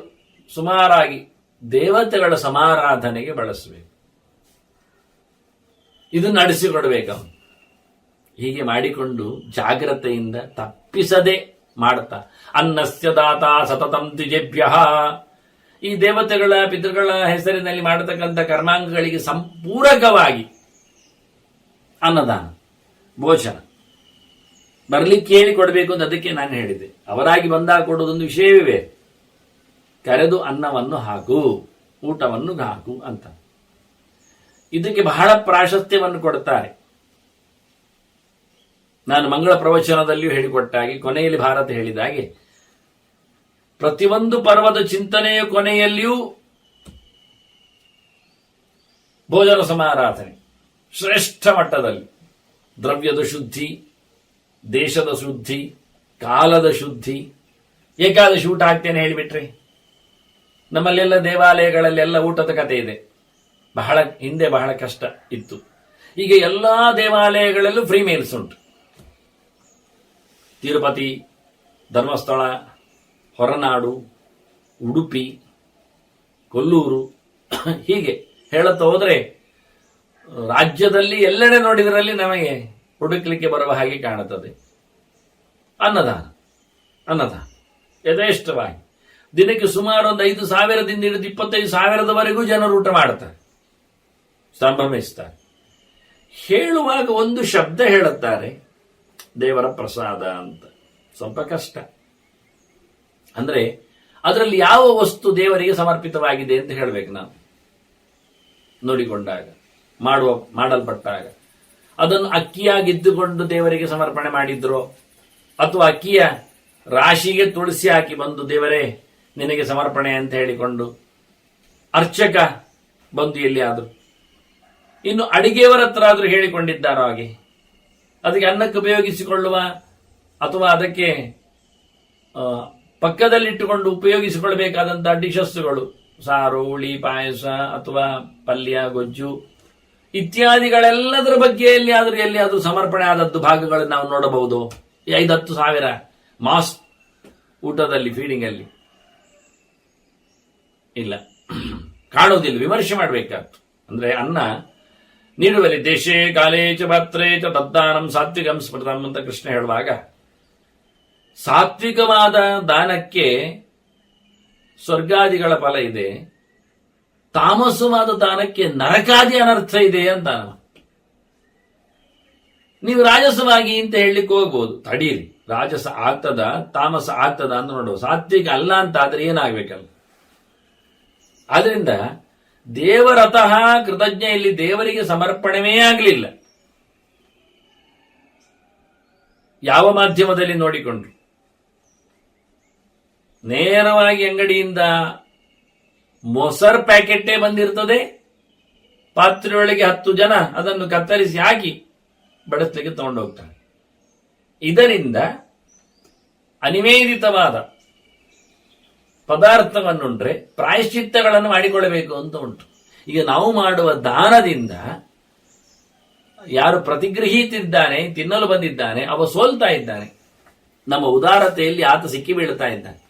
ಸುಮಾರಾಗಿ ದೇವತೆಗಳ ಸಮಾರಾಧನೆಗೆ ಬಳಸಬೇಕು. ಇದನ್ನು ನಡೆಸಿಕೊಡ್ಬೇಕು. ಹೀಗೆ ಮಾಡಿಕೊಂಡು ಜಾಗ್ರತೆಯಿಂದ ತಪ್ಪಿಸದೆ ಮಾಡ್ತಾ ಅನ್ನಸ್ಯ ದಾತ ಸತತಂ ದ್ವಿಜೇಭ್ಯ, ಈ ದೇವತೆಗಳ ಪಿತೃಗಳ ಹೆಸರಿನಲ್ಲಿ ಮಾಡತಕ್ಕಂಥ ಕರ್ಮಾಂಗಗಳಿಗೆ ಸಂಪೂರಕವಾಗಿ ಅನ್ನದಾನ ಭೋಜನ ಬರ್ಲಿಕ್ಕೆ ಹೇಳಿ ಕೊಡಬೇಕು ಅಂತ ಅದಕ್ಕೆ ನಾನು ಹೇಳಿದೆ. ಅವರಾಗಿ ಬಂದಾಗ ಕೊಡುವುದೊಂದು ವಿಷಯವೇ, ಕರೆದು ಅನ್ನವನ್ನು ಹಾಕು, ಊಟವನ್ನು ಹಾಕು ಅಂತ. ಇದಕ್ಕೆ ಬಹಳ ಪ್ರಾಶಸ್ತ್ಯವನ್ನು ಕೊಡ್ತಾರೆ. ನಾನು ಮಂಗಳ ಪ್ರವಚನದಲ್ಲಿಯೂ ಹೇಳಿಕೊಟ್ಟಾಗೆ, ಕೊನೆಯಲ್ಲಿ ಭಾರತ ಹೇಳಿದ ಹಾಗೆ, ಪ್ರತಿಯೊಂದು ಪರ್ವದ ಚಿಂತನೆಯ ಕೊನೆಯಲ್ಲಿಯೂ ಭೋಜನ ಸಮಾರಾಧನೆ ಶ್ರೇಷ್ಠ ಮಟ್ಟದಲ್ಲಿ, ದ್ರವ್ಯದ ಶುದ್ಧಿ, ದೇಶದ ಶುದ್ಧಿ, ಕಾಲದ ಶುದ್ಧಿ. ಏಕಾದಶಿ ಊಟ ಹಾಕ್ತೇನೆ ಹೇಳಿಬಿಟ್ರೆ, ನಮ್ಮಲ್ಲೆಲ್ಲ ದೇವಾಲಯಗಳಲ್ಲೆಲ್ಲ ಊಟದ ಕಥೆ ಇದೆ. ಹಿಂದೆ ಬಹಳ ಕಷ್ಟ ಇತ್ತು. ಈಗ ಎಲ್ಲಾ ದೇವಾಲಯಗಳಲ್ಲೂ ಫ್ರೀ ಮೀಲ್ಸ್ ಉಂಟು. ತಿರುಪತಿ, ಧರ್ಮಸ್ಥಳ, ಹೊರನಾಡು, ಉಡುಪಿ, ಕೊಲ್ಲೂರು, ಹೀಗೆ ಹೇಳುತ್ತಾ ಹೋದರೆ ರಾಜ್ಯದಲ್ಲಿ ಎಲ್ಲೆಡೆ ನೋಡಿದರಲ್ಲಿ ನಮಗೆ ಹುಡುಕ್ಲಿಕ್ಕೆ ಬರುವ ಹಾಗೆ ಕಾಣುತ್ತದೆ. ಅನ್ನದಾನ ಯಥೇಷ್ಟವಾಗಿ ದಿನಕ್ಕೆ ಸುಮಾರು ಒಂದು 5,000ದಿಂದ ಹಿಡಿದು 25,000ದವರೆಗೂ ಜನರು ಊಟ ಮಾಡುತ್ತಾರೆ, ಸಂಭ್ರಮಿಸ್ತಾರೆ. ಹೇಳುವಾಗ ಒಂದು ಶಬ್ದ ಹೇಳುತ್ತಾರೆ, ದೇವರ ಪ್ರಸಾದ ಅಂತ. ಸ್ವಲ್ಪ ಕಷ್ಟ. ಅಂದ್ರೆ ಅದರಲ್ಲಿ ಯಾವ ವಸ್ತು ದೇವರಿಗೆ ಸಮರ್ಪಿತವಾಗಿದೆ ಅಂತ ಹೇಳಬೇಕು ನಾವು. ನೋಡಿಕೊಂಡಾಗ, ಮಾಡಲ್ಪಟ್ಟಾಗ ಅದನ್ನು ಅಕ್ಕಿಯಾಗಿದ್ದುಕೊಂಡು ದೇವರಿಗೆ ಸಮರ್ಪಣೆ ಮಾಡಿದ್ರೋ, ಅಥವಾ ಅಕ್ಕಿಯ ರಾಶಿಗೆ ತುಳಸಿ ಹಾಕಿ ಬಂದು ದೇವರೇ ನಿನಗೆ ಸಮರ್ಪಣೆ ಅಂತ ಹೇಳಿಕೊಂಡು ಅರ್ಚಕ ಬಂದು ಎಲ್ಲಿಯಾದರೂ, ಇನ್ನು ಅಡಿಗೆಯವರ ಹತ್ರ ಆದ್ರೂ ಹೇಳಿಕೊಂಡಿದ್ದಾರೋ ಹಾಗೆ, ಅದಕ್ಕೆ ಅನ್ನಕ್ಕೆ ಉಪಯೋಗಿಸಿಕೊಳ್ಳುವ ಅಥವಾ ಅದಕ್ಕೆ ಪಕ್ಕದಲ್ಲಿಟ್ಟುಕೊಂಡು ಉಪಯೋಗಿಸಿಕೊಳ್ಳಬೇಕಾದಂತಹ ಡಿಶಸ್ಸುಗಳು, ಸಾರು, ಹುಳಿ, ಪಾಯಸ ಅಥವಾ ಪಲ್ಯ, ಗೊಜ್ಜು ಇತ್ಯಾದಿಗಳೆಲ್ಲದರ ಬಗ್ಗೆ ಎಲ್ಲಿಯಾದರೂ ಸಮರ್ಪಣೆ ಆದದ್ದು ಭಾಗಗಳನ್ನು ನಾವು ನೋಡಬಹುದು. 5-10 ಸಾವಿರ ಮಾಸ್ ಊಟದಲ್ಲಿ, ಫೀಡಿಂಗ್ ಅಲ್ಲಿ ಇಲ್ಲ, ಕಾಣುವುದಿಲ್ಲ. ವಿಮರ್ಶೆ ಮಾಡಬೇಕಾಗ್ತದೆ. ಅಂದ್ರೆ ಅನ್ನ ನೀಡುವಲ್ಲಿ ದೇಶೇ ಕಾಲೇ ಚ ಪಾತ್ರೇ ಚ ತದ್ದಾನಂ ಸಾತ್ವಿಕಂ ಸ್ಮೃತಂ ಅಂತ ಕೃಷ್ಣ ಹೇಳುವಾಗ, ಸಾತ್ವಿಕವಾದ ದಾನಕ್ಕೆ ಸ್ವರ್ಗಾದಿಗಳ ಫಲ ಇದೆ, ತಾಮಸವಾದ ದಾನಕ್ಕೆ ನರಕಾದಿ ಅನರ್ಥ ಇದೆ ಅಂತ. ನೀವು ರಾಜಸವಾಗಿ ಅಂತ ಹೇಳಲಿಕ್ಕೆ ಹೋಗ್ಬೋದು, ತಡೀರಿ, ರಾಜಸ ಆಗ್ತದ ತಾಮಸ ಆಗ್ತದ ಅಂತ ನೋಡುವ. ಸಾತ್ವಿಕ ಅಲ್ಲ ಅಂತ ಆದ್ರೆ ಏನಾಗ್ಬೇಕಲ್ಲ. ಆದ್ರಿಂದ ದೇವರತಃ ಕೃತಜ್ಞ ಇಲ್ಲಿ ದೇವರಿಗೆ ಸಮರ್ಪಣವೇ ಆಗಲಿಲ್ಲ. ಯಾವ ಮಾಧ್ಯಮದಲ್ಲಿ ನೋಡಿಕೊಂಡ್ರು, ನೇರವಾಗಿ ಅಂಗಡಿಯಿಂದ ಮೊಸರ್ ಪ್ಯಾಕೆಟೇ ಬಂದಿರ್ತದೆ, ಪಾತ್ರೆಯೊಳಗೆ 10 ಜನ ಅದನ್ನು ಕತ್ತರಿಸಿ ಹಾಕಿ ಬಡಿಸ್ಲಿಕ್ಕೆ ತಗೊಂಡು ಹೋಗ್ತಾರೆ. ಇದರಿಂದ ಅನಿವೇದಿತವಾದ ಪದಾರ್ಥವನ್ನುಂಡ್ರೆ ಪ್ರಾಯಶ್ಚಿತ್ತಗಳನ್ನು ಮಾಡಿಕೊಳ್ಳಬೇಕು ಅಂತ ಉಂಟು. ಈಗ ನಾವು ಮಾಡುವ ದಾನದಿಂದ ಯಾರು ಪ್ರತಿಗ್ರಹಿತಿದ್ದಾನೆ, ತಿನ್ನಲು ಬಂದಿದ್ದಾನೆ, ಅವ ಸೋಲ್ತಾ ಇದ್ದಾನೆ. ನಮ್ಮ ಉದಾರತೆಯಲ್ಲಿ ಆತ ಸಿಕ್ಕಿ ಬೀಳ್ತಾ ಇದ್ದಾನೆ.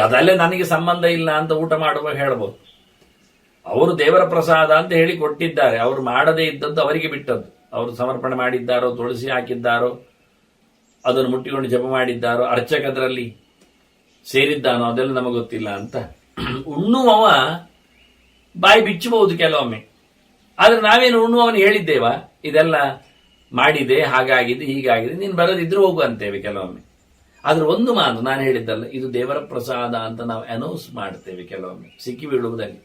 ಅದಲ್ಲೇ ನನಗೆ ಸಂಬಂಧ ಇಲ್ಲ ಅಂತ ಊಟ ಮಾಡುವ ಹೇಳಬಹುದು. ಅವರು ದೇವರ ಪ್ರಸಾದ ಅಂತ ಹೇಳಿ ಕೊಟ್ಟಿದ್ದಾರೆ, ಅವರು ಮಾಡದೇ ಇದ್ದದ್ದು ಅವರಿಗೆ ಬಿಟ್ಟದ್ದು. ಅವರು ಸಮರ್ಪಣೆ ಮಾಡಿದ್ದಾರೋ, ತುಳಸಿ ಹಾಕಿದ್ದಾರೋ, ಅದನ್ನು ಮುಟ್ಟಿಕೊಂಡು ಜಪ ಮಾಡಿದ್ದಾರೋ, ಅರ್ಚಕದ್ರಲ್ಲಿ ಸೇರಿದ್ದಾನೋ, ಅದೆಲ್ಲ ನಮಗೆ ಗೊತ್ತಿಲ್ಲ ಅಂತ. ಉಣ್ಣುವವ ಬಾಯಿ ಬಿಚ್ಚಬಹುದು ಕೆಲವೊಮ್ಮೆ. ಆದ್ರೆ ನಾವೇನು ಉಣ್ಣುವವನು ಹೇಳಿದ್ದೇವ, ಇದೆಲ್ಲ ಮಾಡಿದೆ, ಹಾಗಾಗಿದೆ, ಹೀಗಾಗಿದೆ, ನೀನು ಬರದಿದ್ರು ಹೋಗು ಅಂತೇವೆ ಕೆಲವೊಮ್ಮೆ. ಆದ್ರೆ ಒಂದು ಮಾತು ನಾನು ಹೇಳಿದ್ದಲ್ಲ, ಇದು ದೇವರ ಪ್ರಸಾದ ಅಂತ ನಾವು ಅನೌನ್ಸ್ ಮಾಡ್ತೇವೆ ಕೆಲವೊಮ್ಮೆ, ಸಿಕ್ಕಿ ಬೀಳುವುದಲ್ಲಿ.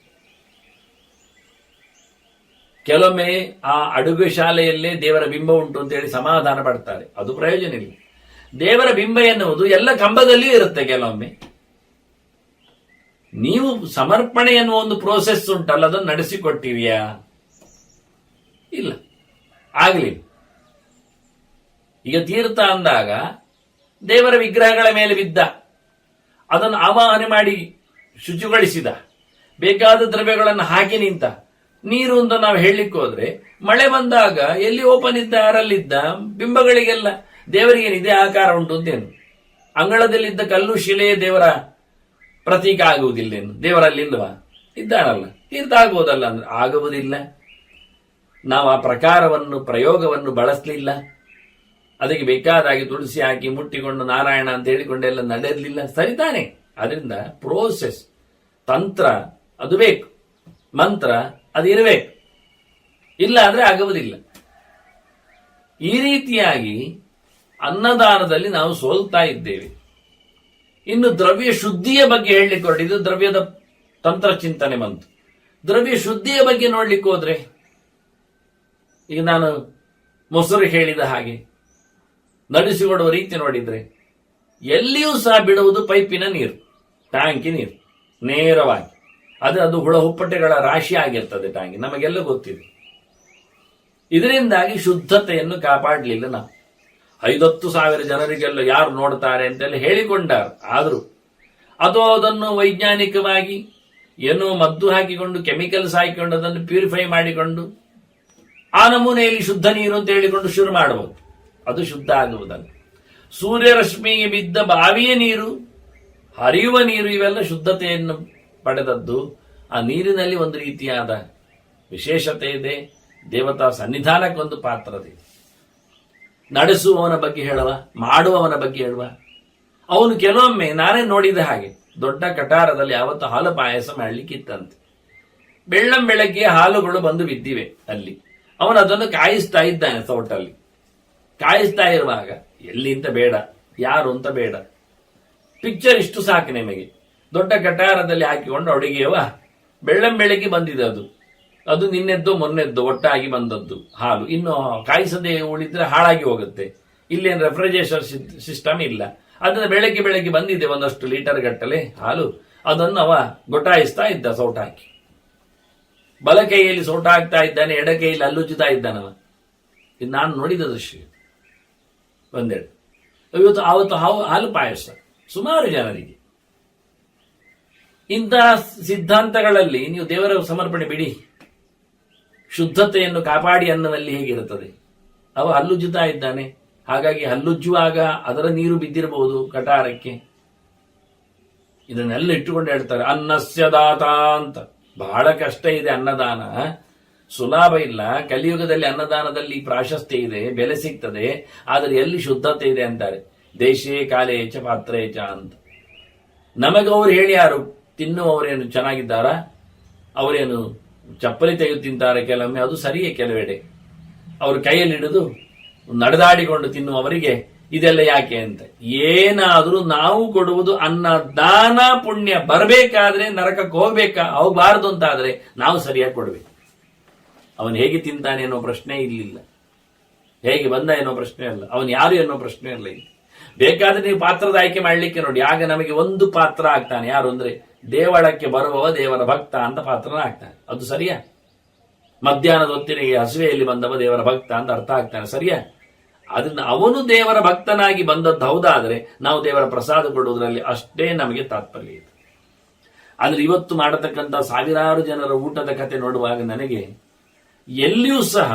ಕೆಲವೊಮ್ಮೆ ಆ ಅಡುಗೆ ಶಾಲೆಯಲ್ಲೇ ದೇವರ ಬಿಂಬ ಉಂಟು ಅಂತ ಹೇಳಿ ಸಮಾಧಾನ ಪಡ್ತಾರೆ, ಅದು ಪ್ರಯೋಜನ ಇಲ್ಲ. ದೇವರ ಬಿಂಬ ಎನ್ನುವುದು ಎಲ್ಲ ಕಂಬದಲ್ಲಿಯೂ ಇರುತ್ತೆ. ಕೆಲವೊಮ್ಮೆ ನೀವು ಸಮರ್ಪಣೆ ಎನ್ನುವ ಒಂದು ಪ್ರೋಸೆಸ್ ಉಂಟಲ್ಲ, ಅದನ್ನು ನಡೆಸಿಕೊಟ್ಟಿವ್ಯಾ? ಇಲ್ಲ, ಆಗಲಿ. ಈಗ ತೀರ್ಥ ಅಂದಾಗ ದೇವರ ವಿಗ್ರಹಗಳ ಮೇಲೆ ಬಿದ್ದ, ಅದನ್ನು ಆವಾಹನೆ ಮಾಡಿ ಶುಚಿಗೊಳಿಸಿದ, ಬೇಕಾದ ದ್ರವ್ಯಗಳನ್ನು ಹಾಕಿ ನಿಂತ, ನೀರು ಅಂತ ನಾವು ಹೇಳಲಿಕ್ಕೆ ಹೋದ್ರೆ ಮಳೆ ಬಂದಾಗ ಎಲ್ಲಿ ಓಪನ್ ಇದ್ದ ಯಾರಲ್ಲಿದ್ದ ಬಿಂಬಗಳಿಗೆಲ್ಲ ದೇವರಿಗೇನಿದೆ ಆಕಾರ ಉಂಟು ಅಂತೇನು? ಅಂಗಳದಲ್ಲಿದ್ದ ಕಲ್ಲು ಶಿಲೆ ದೇವರ ಪ್ರತೀಕ ಆಗುವುದಿಲ್ಲೇನು? ದೇವರಲ್ಲಿ ಇಲ್ವಾ? ಇದ್ದಾನಲ್ಲ, ತೀರ್ಥ ಆಗುವುದಲ್ಲ ಅಂದ್ರೆ ಆಗುವುದಿಲ್ಲ. ನಾವು ಆ ಪ್ರಕಾರವನ್ನು ಪ್ರಯೋಗವನ್ನು ಬಳಸಲಿಲ್ಲ. ಅದಕ್ಕೆ ಬೇಕಾದಾಗಿ ತುಳಸಿ ಹಾಕಿ ಮುಟ್ಟಿಕೊಂಡು ನಾರಾಯಣ ಅಂತ ಹೇಳಿಕೊಂಡೆಲ್ಲ ನಡೆಯಲಿಲ್ಲ. ಸರಿತಾನೆ. ಅದರಿಂದ ಪ್ರೋಸೆಸ್, ತಂತ್ರ ಅದು ಬೇಕು, ಮಂತ್ರ ಅದಿರಬೇಕು. ಇಲ್ಲ ಅಂದ್ರೆ ಆಗುವುದಿಲ್ಲ. ಈ ರೀತಿಯಾಗಿ ಅನ್ನದಾನದಲ್ಲಿ ನಾವು ಸೋಲ್ತಾ ಇದ್ದೇವೆ. ಇನ್ನು ದ್ರವ್ಯ ಶುದ್ಧಿಯ ಬಗ್ಗೆ ಹೇಳಲಿಕ್ಕೆ ಹೊರಟಿದ್ದು ದ್ರವ್ಯದ ತಂತ್ರ ಚಿಂತನೆ ಬಂತು. ದ್ರವ್ಯ ಶುದ್ಧಿಯ ಬಗ್ಗೆ ನೋಡ್ಲಿಕ್ಕೆ ಹೋದ್ರೆ ಈಗ ನಾನು ಮೊಸರು ಹೇಳಿದ ಹಾಗೆ ನಡೆಸಿಕೊಡುವ ರೀತಿ ನೋಡಿದ್ರೆ ಎಲ್ಲಿಯೂ ಸಹ ಬಿಡುವುದು ಪೈಪಿನ ನೀರು, ಟ್ಯಾಂಕಿ ನೀರು ನೇರವಾಗಿ. ಅದು ಹುಳ ಹುಪ್ಪಟೆಗಳ ರಾಶಿ ಆಗಿರ್ತದೆ ಟ್ಯಾಂಕಿ, ನಮಗೆಲ್ಲ ಗೊತ್ತಿದೆ. ಇದರಿಂದಾಗಿ ಶುದ್ಧತೆಯನ್ನು ಕಾಪಾಡಲಿಲ್ಲ ನಾವು. 5,000 ಜನರಿಗೆಲ್ಲ ಯಾರು ನೋಡ್ತಾರೆ ಅಂತೆಲ್ಲ ಹೇಳಿಕೊಂಡಾರು. ಆದರೂ ಅಥವಾ ಅದನ್ನು ವೈಜ್ಞಾನಿಕವಾಗಿ ಏನೋ ಮದ್ದು ಹಾಕಿಕೊಂಡು ಕೆಮಿಕಲ್ಸ್ ಹಾಕಿಕೊಂಡು ಅದನ್ನು ಪ್ಯೂರಿಫೈ ಮಾಡಿಕೊಂಡು ಆ ನಮೂನೆಯಲ್ಲಿ ಶುದ್ಧ ನೀರು ಅಂತ ಹೇಳಿಕೊಂಡು ಶುರು ಮಾಡಬಹುದು. ಅದು ಶುದ್ಧ ಆಗುವುದಲ್ಲ. ಸೂರ್ಯರಶ್ಮಿಗೆ ಬಿದ್ದ ಬಾವಿಯ ನೀರು, ಹರಿಯುವ ನೀರು, ಇವೆಲ್ಲ ಶುದ್ಧತೆಯನ್ನು ಪಡೆದದ್ದು. ಆ ನೀರಿನಲ್ಲಿ ಒಂದು ರೀತಿಯಾದ ವಿಶೇಷತೆ ಇದೆ. ದೇವತಾ ಸನ್ನಿಧಾನಕ್ಕೊಂದು ಪಾತ್ರತೆ. ನಡೆಸುವವನ ಬಗ್ಗೆ ಹೇಳುವ, ಮಾಡುವವನ ಬಗ್ಗೆ ಹೇಳುವ. ಅವನು ಕೆಲವೊಮ್ಮೆ ನಾನೇ ನೋಡಿದ ಹಾಗೆ ದೊಡ್ಡ ಕಟಾರದಲ್ಲಿ ಯಾವತ್ತು ಹಾಲು ಪಾಯಸ ಮಾಡಲಿಕ್ಕಿತ್ತಂತೆ. ಬೆಳ್ಳಂಬೆಳಗ್ಗೆ ಹಾಲುಗಳು ಬಂದು ಬಿದ್ದಿವೆ ಅಲ್ಲಿ. ಅವನು ಅದನ್ನು ಕಾಯಿಸ್ತಾ ಇದ್ದಾನೆ ಸೌಟಲ್ಲಿ. ಕಾಯಿಸ್ತಾ ಇರುವಾಗ ಎಲ್ಲಿ ಅಂತ ಬೇಡ, ಯಾರು ಅಂತ ಬೇಡ, ಪಿಕ್ಚರ್ ಇಷ್ಟು ಸಾಕು ನಿಮಗೆ. ದೊಡ್ಡ ಕಟಾರದಲ್ಲಿ ಹಾಕಿಕೊಂಡು ಅಡುಗೆಯವ ಬೆಳ್ಳಂಬೆಳಗ್ಗೆ ಬಂದಿದೆ ಅದು ನಿನ್ನೆದ್ದು ಮೊನ್ನೆದ್ದು ಒಟ್ಟಾಗಿ ಬಂದದ್ದು ಹಾಲು. ಇನ್ನು ಕಾಯಿಸದೆ ಉಳಿದ್ರೆ ಹಾಳಾಗಿ ಹೋಗುತ್ತೆ. ಇಲ್ಲೇನು ರೆಫ್ರಿಜರೇಷನ್ ಸಿಸ್ಟಮ್ ಇಲ್ಲ. ಅದನ್ನ ಬೆಳಗ್ಗೆ ಬಂದಿದೆ ಒಂದಷ್ಟು ಲೀಟರ್ ಗಟ್ಟಲೆ ಹಾಲು. ಅದನ್ನು ಅವ ಗೊಟಾಯಿಸ್ತಾ ಇದ್ದ ಸೌಟ ಹಾಕಿ. ಬಲ ಕೈಯಲ್ಲಿ ಸೌಟ ಹಾಕ್ತಾ ಇದ್ದಾನೆ, ಎಡ ಕೈಯಲ್ಲಿ ಅಲ್ಲುಜ್ಜುತ್ತಾ ಇದ್ದಾನವ. ಇದು ನಾನು ನೋಡಿದ ದೃಶ್ಯ ಒಂದೆರಡು. ಆವತ್ತು ಹಾಲು ಪಾಯಸ ಸುಮಾರು ಜನರಿಗೆ. ಇಂತಹ ಸಿದ್ಧಾಂತಗಳಲ್ಲಿ ನೀವು ದೇವರ ಸಮರ್ಪಣೆ ಬಿಡಿ. ಶುದ್ಧತೆಯನ್ನು ಕಾಪಾಡಿ ಅನ್ನುವಲ್ಲಿ ಹೇಗಿರುತ್ತದೆ? ಅವ ಹಲ್ಲುಜ್ಜುತ್ತಾ ಇದ್ದಾನೆ, ಹಾಗಾಗಿ ಹಲ್ಲುಜ್ಜುವಾಗ ಅದರ ನೀರು ಬಿದ್ದಿರಬಹುದು ಕಟಾರಕ್ಕೆ. ಇದನ್ನೆಲ್ಲ ಇಟ್ಟುಕೊಂಡು ಹೇಳ್ತಾರೆ ಅನ್ನಸ್ಯ ದಾತ ಅಂತ. ಬಹಳ ಕಷ್ಟ ಇದೆ ಅನ್ನದಾನ, ಸುಲಭ ಇಲ್ಲ. ಕಲಿಯುಗದಲ್ಲಿ ಅನ್ನದಾನದಲ್ಲಿ ಪ್ರಾಶಸ್ತ್ಯ ಇದೆ, ಬೆಲೆ ಸಿಗ್ತದೆ. ಆದರೆ ಎಲ್ಲಿ ಶುದ್ಧತೆ ಇದೆ ಅಂತಾರೆ. ದೇಶೇ ಕಾಲೇಚ ಪಾತ್ರೇಚ ಅಂತ. ನಮಗವ್ರು ಹೇಳಿ ಯಾರು? ತಿನ್ನುವವರೇನು ಚೆನ್ನಾಗಿದ್ದಾರಾ? ಅವರೇನು ಚಪ್ಪಲಿ ತೆಗೆದು ತಿಂತಾರೆ ಕೆಲವೊಮ್ಮೆ, ಅದು ಸರಿಯೇ. ಕೆಲವೆಡೆ ಅವರು ಕೈಯಲ್ಲಿ ಹಿಡಿದು ನಡೆದಾಡಿಕೊಂಡು ತಿನ್ನುವವರಿಗೆ ಇದೆಲ್ಲ ಯಾಕೆ ಅಂತ. ಏನಾದರೂ ನಾವು ಕೊಡುವುದು ಅನ್ನದಾನ ಪುಣ್ಯ ಬರಬೇಕಾದ್ರೆ ನರಕಕ್ಕೆ ಹೋಗಬಾರದು ಅಂತಾದ್ರೆ ನಾವು ಸರಿಯಾಗಿ ಕೊಡಬೇಕು. ಅವನು ಹೇಗೆ ತಿಂತಾನೆ ಅನ್ನೋ ಪ್ರಶ್ನೆ ಇಲ್ಲಿಲ್ಲ, ಹೇಗೆ ಬಂದ ಏನೋ ಪ್ರಶ್ನೆ ಅಲ್ಲ, ಅವನು ಯಾರು ಅನ್ನೋ ಪ್ರಶ್ನೆ ಅಲ್ಲ ಇಲ್ಲಿ. ಬೇಕಾದ್ರೆ ನೀವು ಪಾತ್ರದ ಆಯ್ಕೆ ಮಾಡ್ಲಿಕ್ಕೆ ನೋಡಿ. ಆಗ ನಮಗೆ ಒಂದು ಪಾತ್ರ ಆಗ್ತಾನೆ. ಯಾರು ಅಂದ್ರೆ ದೇವಳಕ್ಕೆ ಬರುವವ ದೇವರ ಭಕ್ತ ಅಂತ ಪಾತ್ರನ ಆಗ್ತಾನೆ. ಅದು ಸರಿಯಾ? ಮಧ್ಯಾಹ್ನದ ಹೊತ್ತಿನಿಗೆ ಹಸುವೆಯಲ್ಲಿ ಬಂದವ ದೇವರ ಭಕ್ತ ಅಂತ ಅರ್ಥ ಆಗ್ತಾನೆ, ಸರಿಯಾ? ಅದನ್ನ ಅವನು ದೇವರ ಭಕ್ತನಾಗಿ ಬಂದದ್ದು ಹೌದಾದ್ರೆ ನಾವು ದೇವರ ಪ್ರಸಾದ ಕೊಡುವುದರಲ್ಲಿ ಅಷ್ಟೇ ನಮಗೆ ತಾತ್ಪರ್ಯ ಇದೆ. ಅಂದ್ರೆ ಇವತ್ತು ಮಾಡತಕ್ಕಂಥ ಸಾವಿರಾರು ಜನರ ಊಟದ ಕತೆ ನೋಡುವಾಗ ನನಗೆ ಎಲ್ಲಿಯೂ ಸಹ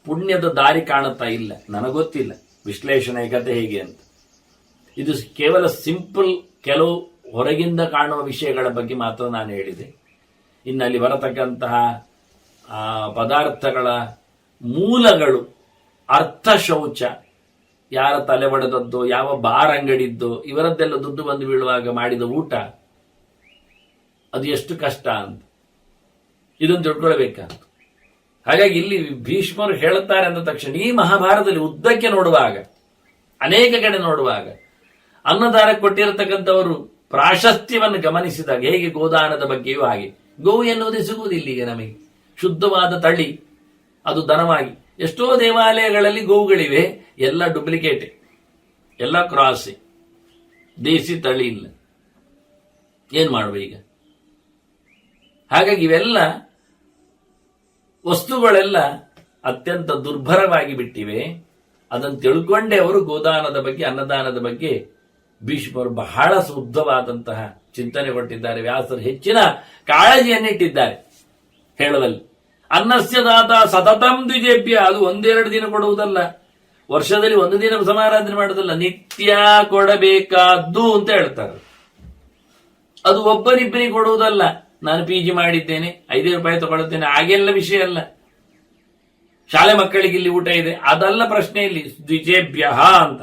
ಪುಣ್ಯದ ದಾರಿ ಕಾಣುತ್ತಾ ಇಲ್ಲ. ನನಗೊತ್ತಿಲ್ಲ ವಿಶ್ಲೇಷಣೆ ಕತೆ ಹೇಗೆ ಅಂತ. ಇದು ಕೇವಲ ಸಿಂಪಲ್ ಕೆಲವು ಹೊರಗಿಂದ ಕಾಣುವ ವಿಷಯಗಳ ಬಗ್ಗೆ ಮಾತ್ರ ನಾನು ಹೇಳಿದೆ. ಇನ್ನಲ್ಲಿ ಬರತಕ್ಕಂತಹ ಪದಾರ್ಥಗಳ ಮೂಲಗಳು, ಅರ್ಥ ಶೌಚ, ಯಾರ ತಲೆ ಬಡದದ್ದೋ, ಯಾವ ಬಾರ್ ಅಂಗಡಿದ್ದೋ, ಇವರದ್ದೆಲ್ಲ ದುಡ್ಡು ಬಂದು ಬೀಳುವಾಗ ಮಾಡಿದ ಊಟ, ಅದು ಎಷ್ಟು ಕಷ್ಟ ಅಂತ ಇದನ್ನು ತಿಳ್ಕೊಳ್ಬೇಕಂತ. ಹಾಗಾಗಿ ಇಲ್ಲಿ ಭೀಷ್ಮರು ಹೇಳುತ್ತಾರೆ ಅಂದ ತಕ್ಷಣ ಈ ಮಹಾಭಾರತದಲ್ಲಿ ಉದ್ದಕ್ಕೆ ನೋಡುವಾಗ, ಅನೇಕ ಕಡೆ ನೋಡುವಾಗ, ಅನ್ನದಾನ ಕೊಟ್ಟಿರತಕ್ಕಂಥವರು ಪ್ರಾಶಸ್ತ್ಯವನ್ನು ಗಮನಿಸಿದಾಗ ಹೇಗೆ ಗೋದಾನದ ಬಗ್ಗೆಯೂ ಹಾಗೆ. ಗೋವು ಎನ್ನುವುದೇ ಸಿಗುವುದಿಲ್ಲ ಈಗ ನಮಗೆ. ಶುದ್ಧವಾದ ತಳಿ ಅದು ದನವಾಗಿ. ಎಷ್ಟೋ ದೇವಾಲಯಗಳಲ್ಲಿ ಗೋವುಗಳಿವೆ, ಎಲ್ಲ ಡೂಪ್ಲಿಕೇಟ್, ಎಲ್ಲ ಕ್ರಾಸ್, ದೇಸಿ ತಳಿ ಇಲ್ಲ. ಏನ್ ಮಾಡುವ ಈಗ? ಹಾಗಾಗಿ ಇವೆಲ್ಲ ವಸ್ತುಗಳೆಲ್ಲ ಅತ್ಯಂತ ದುರ್ಭರವಾಗಿ ಬಿಟ್ಟಿವೆ. ಅದನ್ನು ತಿಳ್ಕೊಂಡೇ ಅವರು ಗೋದಾನದ ಬಗ್ಗೆ, ಅನ್ನದಾನದ ಬಗ್ಗೆ ಭೀಷ್ಮರು ಬಹಳ ಶುದ್ಧವಾದಂತಹ ಚಿಂತನೆ ಕೊಟ್ಟಿದ್ದಾರೆ. ವ್ಯಾಸರು ಹೆಚ್ಚಿನ ಕಾಳಜಿಯನ್ನಿಟ್ಟಿದ್ದಾರೆ ಹೇಳುವಲ್ಲಿ. ಅನ್ನಸ್ಯ ದಾತ ಸತತಂ ದ್ವಿಜೇಭ್ಯ, ಅದು ಒಂದೆರಡು ದಿನ ಕೊಡುವುದಲ್ಲ, ವರ್ಷದಲ್ಲಿ ಒಂದು ದಿನ ಸಮಾರಾಧನೆ ಮಾಡುವುದಲ್ಲ, ನಿತ್ಯ ಕೊಡಬೇಕಾದ್ದು ಅಂತ ಹೇಳ್ತಾರೆ. ಅದು ಒಬ್ಬರಿಬ್ಬರಿಗೆ ಕೊಡುವುದಲ್ಲ, ನಾನು PG ಮಾಡಿದ್ದೇನೆ 5 ರೂಪಾಯಿ ತಗೊಳ್ತೇನೆ ಹಾಗೆಲ್ಲ ವಿಷಯ ಅಲ್ಲ. ಶಾಲೆ ಮಕ್ಕಳಿಗೆ ಇಲ್ಲಿ ಊಟ ಇದೆ ಅದಲ್ಲ ಪ್ರಶ್ನೆ, ಇಲ್ಲಿ ದ್ವಿಜೇಭ್ಯ ಅಂತ.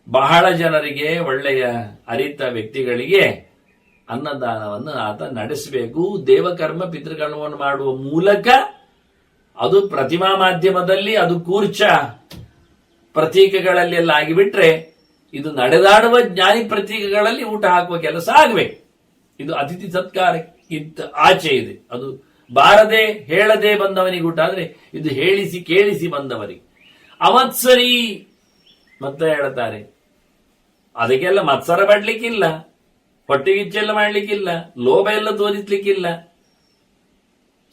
ಬಹಳ ಜನರಿಗೆ, ಒಳ್ಳೆಯ ಅರಿತ ವ್ಯಕ್ತಿಗಳಿಗೆ ಅನ್ನದಾನವನ್ನು ಆತ ನಡೆಸಬೇಕು. ದೇವಕರ್ಮ ಪಿತೃಕರ್ಮವನ್ನು ಮಾಡುವ ಮೂಲಕ, ಅದು ಪ್ರತಿಮಾ ಮಾಧ್ಯಮದಲ್ಲಿ, ಅದು ಕೂರ್ಚ ಪ್ರತೀಕಗಳಲ್ಲಿ ಎಲ್ಲ ಆಗಿಬಿಟ್ರೆ, ಇದು ನಡೆದಾಡುವ ಜ್ಞಾನಿ ಪ್ರತೀಕಗಳಲ್ಲಿ ಊಟ ಹಾಕುವ ಕೆಲಸ ಆಗಬೇಕು. ಇದು ಅತಿಥಿ ಸತ್ಕಾರಕ್ಕಿಂತ ಆಚೆ ಇದೆ. ಅದು ಬಾರದೆ ಹೇಳದೆ ಬಂದವನಿಗೆ ಊಟ ಆದ್ರೆ, ಇದು ಹೇಳಿಸಿ ಕೇಳಿಸಿ ಬಂದವರಿಗೆ. ಅವತ್ಸರಿ ಮತ್ತೆ ಹೇಳ್ತಾರೆ, ಅದಕ್ಕೆಲ್ಲ ಮತ್ಸರ ಪಡ್ಲಿಕ್ಕಿಲ್ಲ, ಹೊಟ್ಟೆಗಿಚ್ಚೆಲ್ಲ ಮಾಡ್ಲಿಕ್ಕಿಲ್ಲ, ಲೋಭ ಎಲ್ಲ ತೋರಿಸ್ಲಿಕ್ಕಿಲ್ಲ,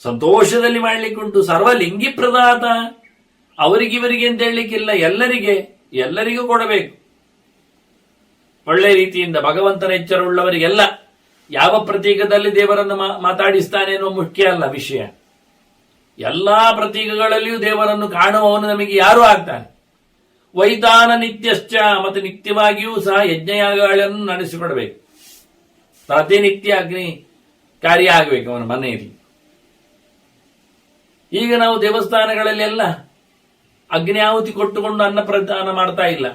ಸಂತೋಷದಲ್ಲಿ ಮಾಡ್ಲಿಕ್ಕುಂಟು. ಸರ್ವಲಿಂಗಿ ಪ್ರದಾತ, ಅವರಿಗಿವರಿಗೆ ಅಂತ ಹೇಳಲಿಕ್ಕಿಲ್ಲ, ಎಲ್ಲರಿಗೂ ಕೊಡಬೇಕು. ಒಳ್ಳೆ ರೀತಿಯಿಂದ ಭಗವಂತನ ಎಚ್ಚರವುಳ್ಳವರಿಗೆಲ್ಲ. ಯಾವ ಪ್ರತೀಕದಲ್ಲಿ ದೇವರನ್ನು ಮಾತಾಡಿಸ್ತಾನೆ ಎನ್ನುವ ಮುಖ್ಯ ಅಲ್ಲ ವಿಷಯ. ಎಲ್ಲಾ ಪ್ರತೀಕಗಳಲ್ಲಿಯೂ ದೇವರನ್ನು ಕಾಣುವವನು ನಮಗೆ ಯಾರು ಆಗ್ತಾನೆ. ವೈತಾನ ನಿತ್ಯಶ್ಚ, ಮತ್ತೆ ನಿತ್ಯವಾಗಿಯೂ ಸಹ ಯಜ್ಞಯಾಗಗಳನ್ನು ನಡೆಸಿಕೊಡಬೇಕು. ಪ್ರತಿನಿತ್ಯ ಅಗ್ನಿ ಕಾರ್ಯ ಆಗಬೇಕು ಅವನ ಮನೆಯಲ್ಲಿ. ಈಗ ನಾವು ದೇವಸ್ಥಾನಗಳಲ್ಲೆಲ್ಲ ಅಗ್ನಿ ಕೊಟ್ಟುಕೊಂಡು ಅನ್ನ ಪ್ರದಾನ ಮಾಡ್ತಾ ಇಲ್ಲ.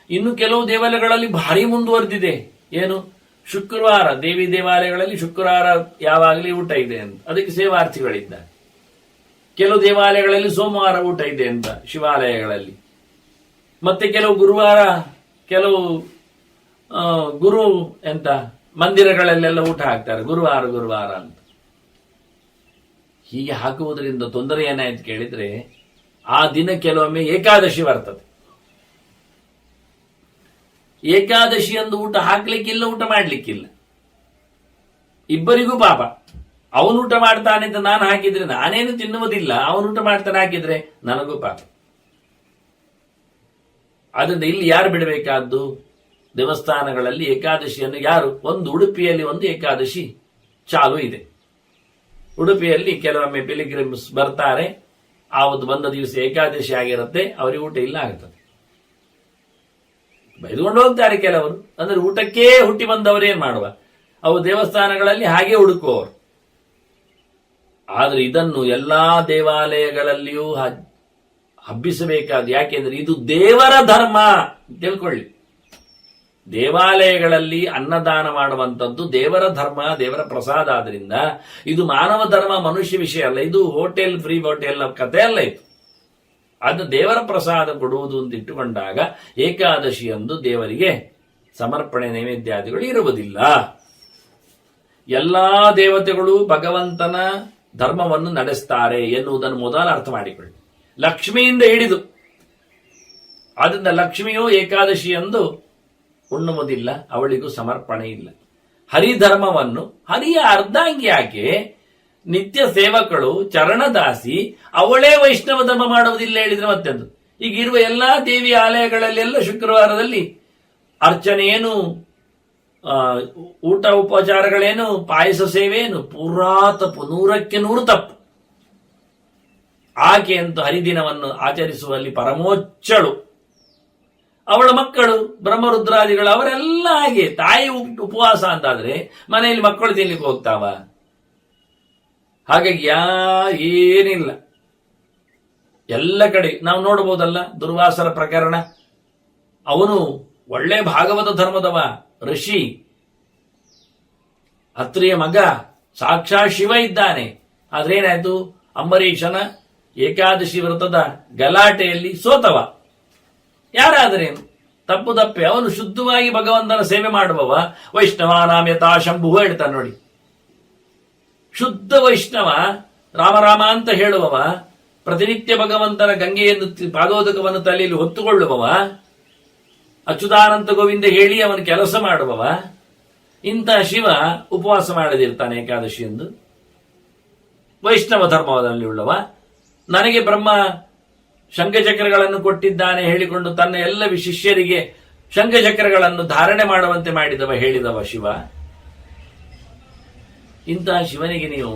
ಇನ್ನು ಕೆಲವು ದೇವಾಲಯಗಳಲ್ಲಿ ಭಾರಿ ಮುಂದುವರೆದಿದೆ. ಏನು, ಶುಕ್ರವಾರ ದೇವಿ ದೇವಾಲಯಗಳಲ್ಲಿ ಶುಕ್ರವಾರ ಯಾವಾಗಲೂ ಊಟ ಇದೆ ಅಂತ, ಅದಕ್ಕೆ ಸೇವಾರ್ಥಿಗಳಿದ್ದಾರೆ. ಕೆಲವು ದೇವಾಲಯಗಳಲ್ಲಿ ಸೋಮವಾರ ಊಟ ಇದೆ ಅಂತ ಶಿವಾಲಯಗಳಲ್ಲಿ. ಮತ್ತೆ ಕೆಲವು ಗುರುವಾರ, ಕೆಲವು ಗುರು ಎಂತ ಮಂದಿರಗಳಲ್ಲೆಲ್ಲ ಊಟ ಹಾಕ್ತಾರೆ ಗುರುವಾರ ಅಂತ. ಹೀಗೆ ಹಾಕುವುದರಿಂದ ತೊಂದರೆ ಏನಾಯ್ತು ಕೇಳಿದ್ರೆ, ಆ ದಿನ ಕೆಲವೊಮ್ಮೆ ಏಕಾದಶಿ ಬರ್ತದೆ. ಏಕಾದಶಿ ಅಂದು ಊಟ ಹಾಕ್ಲಿಕ್ಕಿಲ್ಲ, ಊಟ ಮಾಡ್ಲಿಕ್ಕಿಲ್ಲ, ಇಬ್ಬರಿಗೂ ಪಾಪ. ಅವನು ಊಟ ಮಾಡ್ತಾನೆ ಅಂತ ನಾನು ಹಾಕಿದ್ರೆ ನಾನೇನು ತಿನ್ನುವುದಿಲ್ಲ, ಅವನು ಊಟ ಮಾಡ್ತಾನೆ ಹಾಕಿದ್ರೆ ನನಗೂ ಪಾಪ. ಆದ್ರಿಂದ ಇಲ್ಲಿ ಯಾರು ಬಿಡಬೇಕಾದ್ದು? ದೇವಸ್ಥಾನಗಳಲ್ಲಿ ಏಕಾದಶಿಯನ್ನು ಯಾರು, ಒಂದು ಉಡುಪಿಯಲ್ಲಿ ಒಂದು ಏಕಾದಶಿ ಚಾಲು ಇದೆ. ಉಡುಪಿಯಲ್ಲಿ ಕೆಲವೊಮ್ಮೆ ಪಿಲಿಗ್ರಿಮ್ಸ್ ಬರ್ತಾರೆ, ಆವತ್ತು ಬಂದ ದಿವಸ ಏಕಾದಶಿ ಆಗಿರುತ್ತೆ, ಅವರಿಗೆ ಊಟ ಇಲ್ಲ ಆಗ್ತದೆ. ಬೈದುಕೊಂಡು ಹೋಗ್ತಾರೆ ಕೆಲವರು. ಅಂದ್ರೆ ಊಟಕ್ಕೇ ಹುಟ್ಟಿ ಬಂದವರೇನ್ ಮಾಡುವ, ಅವು ದೇವಸ್ಥಾನಗಳಲ್ಲಿ ಹಾಗೆ ಹುಡುಕುವವರು. ಆದ್ರೆ ಇದನ್ನು ಎಲ್ಲಾ ದೇವಾಲಯಗಳಲ್ಲಿಯೂ ಹಬ್ಬಿಸಬೇಕಾದ. ಯಾಕೆಂದ್ರೆ ಇದು ದೇವರ ಧರ್ಮ ತಿಳ್ಕೊಳ್ಳಿ. ದೇವಾಲಯಗಳಲ್ಲಿ ಅನ್ನದಾನ ಮಾಡುವಂಥದ್ದು ದೇವರ ಧರ್ಮ, ದೇವರ ಪ್ರಸಾದ. ಆದ್ರಿಂದ ಇದು ಮಾನವ ಧರ್ಮ, ಮನುಷ್ಯ ವಿಷಯ ಅಲ್ಲ. ಇದು ಹೋಟೆಲ್, ಫ್ರೀ ಹೋಟೆಲ್ ಕಥೆ ಅಲ್ಲ ಇದು. ಅದು ದೇವರ ಪ್ರಸಾದ ಕೊಡುವುದು ಅಂತ ಇಟ್ಟುಕೊಂಡಾಗ ಏಕಾದಶಿಯಂದು ದೇವರಿಗೆ ಸಮರ್ಪಣೆ ನೈವೇದ್ಯಾದಿಗಳು ಇರುವುದಿಲ್ಲ. ಎಲ್ಲಾ ದೇವತೆಗಳು ಭಗವಂತನ ಧರ್ಮವನ್ನು ನಡೆಸ್ತಾರೆ ಎನ್ನುವುದನ್ನು ಮೊದಲು ಅರ್ಥ ಮಾಡಿಕೊಳ್ಳಿ. ಲಕ್ಷ್ಮಿಯಿಂದ ಹಿಡಿದು, ಆದ್ರಿಂದ ಲಕ್ಷ್ಮಿಯು ಏಕಾದಶಿಯಂದು ಉಣ್ಣುವುದಿಲ್ಲ, ಅವಳಿಗೂ ಸಮರ್ಪಣೆ ಇಲ್ಲ. ಹರಿಧರ್ಮವನ್ನು, ಹರಿಯ ಅರ್ಧಾಂಗಿ ಆಕೆ, ನಿತ್ಯ ಸೇವಕಳು, ಚರಣದಾಸಿ, ಅವಳೇ ವೈಷ್ಣವ ಧರ್ಮ ಮಾಡುವುದಿಲ್ಲ ಹೇಳಿದ್ರೆ ಮತ್ತೆಂದು. ಈಗ ಇರುವ ಎಲ್ಲಾ ದೇವಿ ಆಲಯಗಳಲ್ಲೆಲ್ಲ ಶುಕ್ರವಾರದಲ್ಲಿ ಅರ್ಚನೆಯೇನು, ಊಟ ಉಪಚಾರಗಳೇನು, ಪಾಯಸ ಸೇವೆಯೇನು, ಪೂರಾ ತಪ್ಪು, 100ಕ್ಕೆ 100 ತಪ್ಪು. ಆಕೆ ಅಂತೂ ಹರಿದಿನವನ್ನು ಆಚರಿಸುವಲ್ಲಿ ಪರಮೋಚ್ಚಳು. ಅವಳ ಮಕ್ಕಳು ಬ್ರಹ್ಮರುದ್ರಾದಿಗಳು ಅವರೆಲ್ಲ ಹಾಗೆ. ತಾಯಿ ಉಪವಾಸ ಅಂತಾದ್ರೆ ಮನೆಯಲ್ಲಿ ಮಕ್ಕಳು ತಿನ್ಲಿಕ್ಕೆ ಹೋಗ್ತಾವ? ಹಾಗಾಗಿ ಏನಿಲ್ಲ. ಎಲ್ಲ ಕಡೆ ನಾವು ನೋಡಬಹುದಲ್ಲ, ದುರ್ವಾಸರ ಪ್ರಕರಣ. ಅವನು ಒಳ್ಳೆ ಭಾಗವತ ಧರ್ಮದವ, ಋಷಿ, ಅತ್ರಿಯ ಮಗ, ಸಾಕ್ಷಾತ್ ಶಿವ ಇದ್ದಾನೆ. ಆದ್ರೇನಾಯ್ತು, ಅಂಬರೀಷನ ಏಕಾದಶಿ ವ್ರತದ ಗಲಾಟೆಯಲ್ಲಿ ಸೋತವ. ಯಾರಾದರೇನು, ತಪ್ಪೆ. ಅವನು ಶುದ್ಧವಾಗಿ ಭಗವಂತನ ಸೇವೆ ಮಾಡುವವ. ವೈಷ್ಣವಾನಾಮ್ಯತಾ ಶಂಭು ಹೇಳ್ತಾನೆ ನೋಡಿ. ಶುದ್ಧ ವೈಷ್ಣವ, ರಾಮ ಅಂತ ಹೇಳುವವ, ಪ್ರತಿನಿತ್ಯ ಭಗವಂತನ ಗಂಗೆಯನ್ನು, ಪಾದೋದಕವನ್ನು ತಲೆಯಲ್ಲಿ ಹೊತ್ತುಕೊಳ್ಳುವವ, ಅಚ್ಯುತಾನಂತ ಗೋವಿಂದ ಹೇಳಿ ಅವನು ಕೆಲಸ ಮಾಡುವವ. ಇಂಥ ಶಿವ ಉಪವಾಸ ಮಾಡದಿರ್ತಾನೆ ಏಕಾದಶಿ ಎಂದು? ವೈಷ್ಣವ ಧರ್ಮದಲ್ಲಿ ಉಳ್ಳವ. ನನಗೆ ಬ್ರಹ್ಮ ಶಂಖಚಕ್ರಗಳನ್ನು ಕೊಟ್ಟಿದ್ದಾನೆ ಹೇಳಿಕೊಂಡು ತನ್ನ ಎಲ್ಲ ಶಿಷ್ಯರಿಗೆ ಶಂಖಚಕ್ರಗಳನ್ನು ಧಾರಣೆ ಮಾಡುವಂತೆ ಹೇಳಿದವ ಶಿವ. ಇಂತಹ ಶಿವನಿಗೆ ನೀವು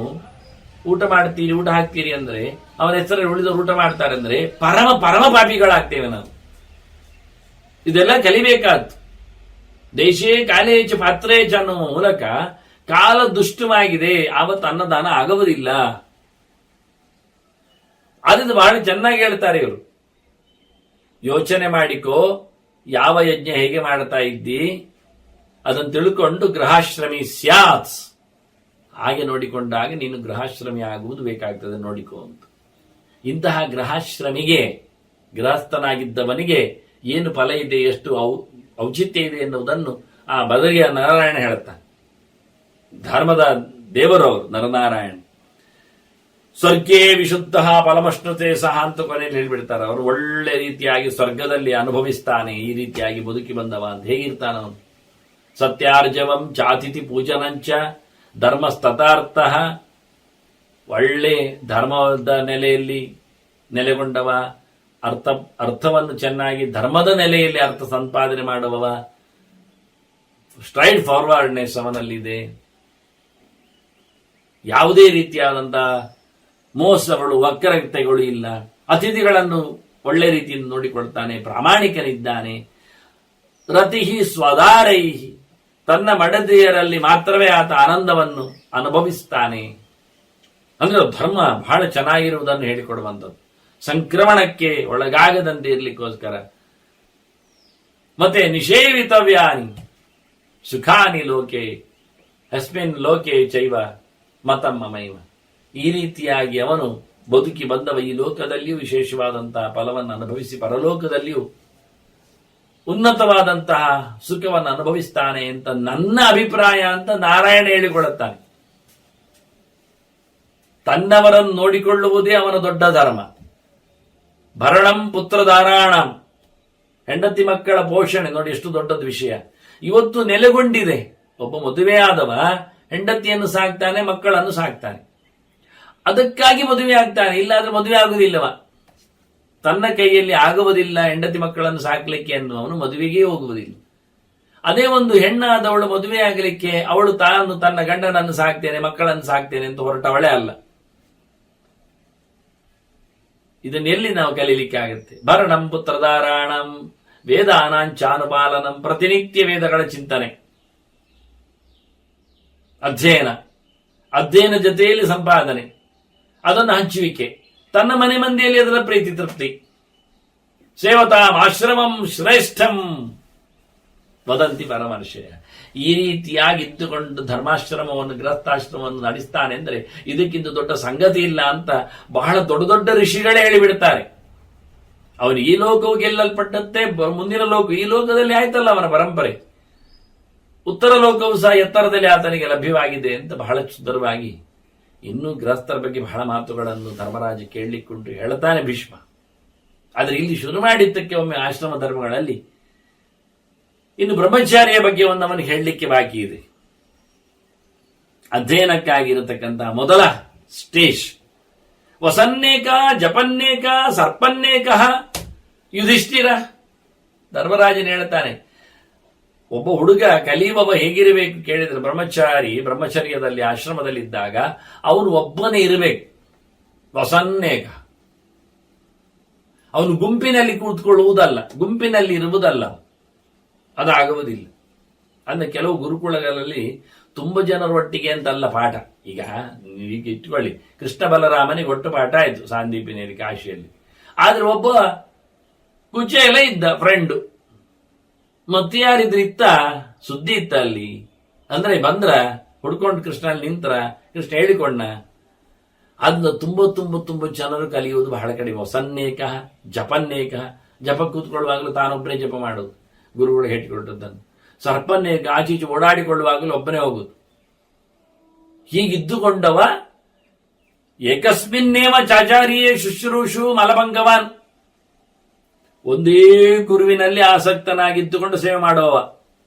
ಊಟ ಮಾಡ್ತೀರಿ, ಊಟ ಹಾಕ್ತೀರಿ ಅಂದ್ರೆ ಅವನ ಹೆಸರಲ್ಲಿ ಉಳಿದವರು ಊಟ ಮಾಡ್ತಾರೆ ಅಂದ್ರೆ ಪರಮ ಪರಮ ಪಾಪಿಗಳಾಗ್ತೇವೆ ನಾವು. ಇದೆಲ್ಲ ಕಲಿಬೇಕಾದ್ದು. ದೇಶೇ ಕಾಲೇಚ ಪಾತ್ರೇಚ ಅನ್ನುವ ಮೂಲಕ ಕಾಲ ದುಷ್ಟವಾಗಿದೆ, ಆವತ್ತು ಅನ್ನದಾನ ಆಗುವುದಿಲ್ಲ. ಅದನ್ನು ಬಹಳ ಚೆನ್ನಾಗಿ ಹೇಳ್ತಾರೆ ಇವರು. ಯೋಚನೆ ಮಾಡಿಕೋ, ಯಾವ ಯಜ್ಞ ಹೇಗೆ ಮಾಡ್ತಾ ಇದ್ದಿ ಅದನ್ನು ತಿಳ್ಕೊಂಡು ಗೃಹಾಶ್ರಮಿ ಸ್ಯಾತ್, ಹಾಗೆ ನೋಡಿಕೊಂಡಾಗ ನೀನು ಗೃಹಾಶ್ರಮಿ ಆಗುವುದು ಬೇಕಾಗ್ತದೆ, ನೋಡಿಕೋ ಅಂತ. ಇಂತಹ ಗೃಹಾಶ್ರಮಿಗೆ, ಗೃಹಸ್ಥನಾಗಿದ್ದವನಿಗೆ ಏನು ಫಲ ಇದೆ, ಎಷ್ಟು ಔಚಿತ್ಯ ಇದೆ ಎನ್ನುವುದನ್ನು ಆ ಬದರಿಯ ನಾರಾಯಣ ಹೇಳುತ್ತಾನೆ. ಧರ್ಮದ ದೇವರವರು ನರನಾರಾಯಣ. ಸ್ವರ್ಗೇ ವಿಶುದ್ಧ ಫಲಮಶ್ನುತೆ ಸಹ ಅಂತ ಕೊನೆಯಲ್ಲಿ ಹೇಳ್ಬಿಡ್ತಾರೆ. ಅವರು ಒಳ್ಳೆ ರೀತಿಯಾಗಿ ಸ್ವರ್ಗದಲ್ಲಿ ಅನುಭವಿಸ್ತಾನೆ, ಈ ರೀತಿಯಾಗಿ ಬದುಕಿ ಬಂದವ ಅಂತ. ಹೇಗಿರ್ತಾನ ಅವನು? ಸತ್ಯಾರ್ಜವಂ ಚಾತಿಥಿ ಪೂಜನಂಚ ಧರ್ಮಸ್ತಥಾರ್ಥ, ಒಳ್ಳೆ ಧರ್ಮದ ನೆಲೆಯಲ್ಲಿ ನೆಲೆಗೊಂಡವ, ಅರ್ಥವನ್ನು ಚೆನ್ನಾಗಿ ಧರ್ಮದ ನೆಲೆಯಲ್ಲಿ ಅರ್ಥ ಸಂಪಾದನೆ ಮಾಡುವವ, ಸ್ಟ್ರೈಟ್ ಫಾರ್ವರ್ಡ್ನೆಸ್ ಅವನಲ್ಲಿದೆ. ಯಾವುದೇ ರೀತಿಯಾದಂತಹ ಮೋಸಗಳು, ವಕ್ರತೆಗಳು ಇಲ್ಲ. ಅತಿಥಿಗಳನ್ನು ಒಳ್ಳೆ ರೀತಿಯಿಂದ ನೋಡಿಕೊಳ್ತಾನೆ, ಪ್ರಾಮಾಣಿಕನಿದ್ದಾನೆ. ರತಿಹಿ ಸ್ವದಾರೈಹಿ, ತನ್ನ ಮಡದಿಯರಲ್ಲಿ ಮಾತ್ರವೇ ಆತ ಆನಂದವನ್ನು ಅನುಭವಿಸ್ತಾನೆ. ಅಂದ್ರೆ ಧರ್ಮ ಬಹಳ ಚೆನ್ನಾಗಿರುವುದನ್ನು ಹೇಳಿಕೊಡುವಂಥದ್ದು, ಸಂಕ್ರಮಣಕ್ಕೆ ಒಳಗಾಗದಂತೆ ಇರಲಿಕ್ಕೋಸ್ಕರ. ಮತ್ತೆ ನಿಷೇವಿತವ್ಯಾನಿ ಸುಖಾನಿ ಲೋಕೆ ಅಸ್ಮಿನ್ ಲೋಕೆ ಚೈವ ಮತಮ್ಮ ಮೈವ, ಈ ರೀತಿಯಾಗಿ ಅವನು ಬದುಕಿ ಬಂದವ ಈ ಲೋಕದಲ್ಲಿಯೂ ವಿಶೇಷವಾದಂತಹ ಫಲವನ್ನು ಅನುಭವಿಸಿ ಪರಲೋಕದಲ್ಲಿಯೂ ಉನ್ನತವಾದಂತಹ ಸುಖವನ್ನು ಅನುಭವಿಸ್ತಾನೆ ಅಂತ ನನ್ನ ಅಭಿಪ್ರಾಯ ಅಂತ ನಾರಾಯಣ ಹೇಳಿಕೊಳ್ಳುತ್ತಾನೆ. ತನ್ನವರನ್ನು ನೋಡಿಕೊಳ್ಳುವುದೇ ಅವನ ದೊಡ್ಡ ಧರ್ಮ. ಭರಣಂ ಪುತ್ರಧಾರಾಣಂ, ಹೆಂಡತಿ ಮಕ್ಕಳ ಪೋಷಣೆ ನೋಡಿ ಎಷ್ಟು ದೊಡ್ಡದು ವಿಷಯ. ಇವತ್ತು ನೆಲೆಗೊಂಡಿದೆ. ಒಬ್ಬ ಮದುವೆ ಆದವ ಹೆಂಡತಿಯನ್ನು ಸಾಕ್ತಾನೆ, ಮಕ್ಕಳನ್ನು ಸಾಕ್ತಾನೆ, ಅದಕ್ಕಾಗಿ ಮದುವೆ ಆಗ್ತಾನೆ. ಇಲ್ಲಾದ್ರೆ ಮದುವೆ ಆಗುವುದಿಲ್ಲವ. ತನ್ನ ಕೈಯಲ್ಲಿ ಆಗುವುದಿಲ್ಲ ಹೆಂಡತಿ ಮಕ್ಕಳನ್ನು ಸಾಕ್ಲಿಕ್ಕೆ ಅನ್ನುವನು ಮದುವೆಗೆ ಹೋಗುವುದಿಲ್ಲ. ಅದೇ ಒಂದು ಹೆಣ್ಣಾದವಳು ಮದುವೆ ಆಗಲಿಕ್ಕೆ ಅವಳು ತಾನು ತನ್ನ ಗಂಡನನ್ನು ಸಾಕ್ತೇನೆ, ಮಕ್ಕಳನ್ನು ಸಾಕ್ತೇನೆ ಅಂತ ಹೊರಟವಳೆ ಅಲ್ಲ. ಇದನ್ನೆಲ್ಲಿ ನಾವು ಕಲೀಲಿಕ್ಕೆ ಆಗುತ್ತೆ? ಭರಣಂ ಪುತ್ರಧಾರಾಣಂ ವೇದಾನಾಂಚಾನುಪಾಲನಂ, ಪ್ರತಿನಿತ್ಯ ವೇದಗಳ ಚಿಂತನೆ, ಅಧ್ಯಯನ ಜೊತೆಯಲ್ಲಿ ಸಂಪಾದನೆ, ಅದನ್ನು ಹಂಚುವಿಕೆ, ತನ್ನ ಮನೆ ಮಂದಿಯಲ್ಲಿ ಅದರ ಪ್ರೀತಿ ತೃಪ್ತಿ. ಸೇವತಾಂ ಆಶ್ರಮಂ ಶ್ರೇಷ್ಠಂ ವದಂತಿ ಪರಮರ್ಷಯ. ಈ ರೀತಿಯಾಗಿ ಇದ್ದುಕೊಂಡು ಧರ್ಮಾಶ್ರಮವನ್ನು, ಗೃಹಸ್ಥಾಶ್ರಮವನ್ನು ನಡೆಸ್ತಾನೆ ಅಂದರೆ ಇದಕ್ಕಿಂತ ದೊಡ್ಡ ಸಂಗತಿ ಇಲ್ಲ ಅಂತ ಬಹಳ ದೊಡ್ಡ ದೊಡ್ಡ ಋಷಿಗಳೇ ಹೇಳಿಬಿಡ್ತಾರೆ. ಅವನು ಈ ಲೋಕವು ಗೆಲ್ಲಲ್ಪಟ್ಟಂತೆ ಮುಂದಿನ ಲೋಕ, ಈ ಲೋಕದಲ್ಲಿ ಆಯ್ತಲ್ಲ ಅವನ ಪರಂಪರೆ, ಉತ್ತರ ಲೋಕವು ಸಹ ಎತ್ತರದಲ್ಲಿ ಆತನಿಗೆ ಲಭ್ಯವಾಗಿದೆ ಅಂತ ಬಹಳ ಸುಂದರವಾಗಿ ಇನ್ನೂ ಗೃಹಸ್ಥರ ಬಗ್ಗೆ ಬಹಳ ಮಾತುಗಳನ್ನು ಧರ್ಮರಾಜ ಕೇಳಲಿಕ್ಕುಂಟು ಹೇಳ್ತಾನೆ ಭೀಷ್ಮ. ಆದರೆ ಇಲ್ಲಿ ಶುರು ಮಾಡಿದ್ದಕ್ಕೆ ಒಮ್ಮೆ ಆಶ್ರಮ ಧರ್ಮಗಳಲ್ಲಿ ಇನ್ನು ಬ್ರಹ್ಮಚಾರಿಯ ಬಗ್ಗೆ ಒಂದು ಅವನಿಗೆ ಹೇಳಲಿಕ್ಕೆ ಬಾಕಿ ಇದೆ. ಅಧ್ಯಯನಕ್ಕಾಗಿರತಕ್ಕಂತಹ ಮೊದಲ ಸ್ಟೇಜ್ ವಸನ್ನೇಕ ಜಪನ್ನೇಕ ಸರ್ಪನ್ನೇಕ ಯುಧಿಷ್ಠಿರ. ಧರ್ಮರಾಜನ ಹೇಳ್ತಾನೆ, ಒಬ್ಬ ಹುಡುಗ ಕಲಿಯುವವ ಹೇಗಿರಬೇಕು ಕೇಳಿದ್ರೆ ಬ್ರಹ್ಮಚರ್ಯದಲ್ಲಿ ಆಶ್ರಮದಲ್ಲಿದ್ದಾಗ ಅವನು ಒಬ್ಬನೇ ಇರಬೇಕು. ವಸನ್ನೇಕ, ಅವನು ಗುಂಪಿನಲ್ಲಿ ಕೂತ್ಕೊಳ್ಳುವುದಲ್ಲ, ಗುಂಪಿನಲ್ಲಿ ಇರುವುದಲ್ಲ, ಅದಾಗುವುದಿಲ್ಲ. ಅಂದ್ರೆ ಕೆಲವು ಗುರುಕುಲಗಳಲ್ಲಿ ತುಂಬ ಜನರೊಟ್ಟಿಗೆ ಅಂತಲ್ಲ ಪಾಠ. ಈಗ ಇಟ್ಕೊಳ್ಳಿ, ಕೃಷ್ಣ ಬಲರಾಮನಿಗೆ ಒಟ್ಟು ಪಾಠ ಆಯ್ತು ಸಾಂದೀಪಿನಲ್ಲಿ ಕಾಶಿಯಲ್ಲಿ. ಆದ್ರೆ ಒಬ್ಬ ಕುಚೇಲ ಇದ್ದ ಫ್ರೆಂಡು, ಮತ್ತೆ ಯಾರಿದ್ರು ಇತ್ತ ಸುದ್ದಿ ಇತ್ತ ಅಲ್ಲಿ, ಅಂದ್ರೆ ಬಂದ್ರ ಹುಡ್ಕೊಂಡು ಕೃಷ್ಣಲ್ಲಿ ನಿಂತ್ರ, ಕೃಷ್ಣ ಹೇಳಿಕೊಂಡ. ಅದನ್ನ ತುಂಬ ಜನರು ಕಲಿಯುವುದು ಬಹಳ ಕಡಿಮೆ. ವಸನ್ನೇಕ ಜಪನ್ನೇಕ, ಜಪ ಕೂತ್ಕೊಳ್ಳುವಾಗಲೂ ತಾನೊಬ್ಬನೇ ಜಪ ಮಾಡೋದು, ಗುರುಗಳು ಹೇಳಿಕೊಟ್ಟದ್ದನ್ನು. ಸರ್ಪನ್ನೇಕ, ಆಚೀಚೆ ಓಡಾಡಿಕೊಳ್ಳುವಾಗಲೂ ಒಬ್ಬನೇ ಹೋಗುದು. ಹೀಗಿದ್ದುಕೊಂಡವ ಏಕಸ್ಮಿನ್ನೇವ ಚಾಚಾರಿಯೇ ಶುಶ್ರೂಷು ಮಲಭಂಗವಾನ್, ಒಂದೇ ಗುರುವಿನಲ್ಲಿ ಆಸಕ್ತನಾಗಿದ್ದುಕೊಂಡು ಸೇವೆ ಮಾಡುವವ.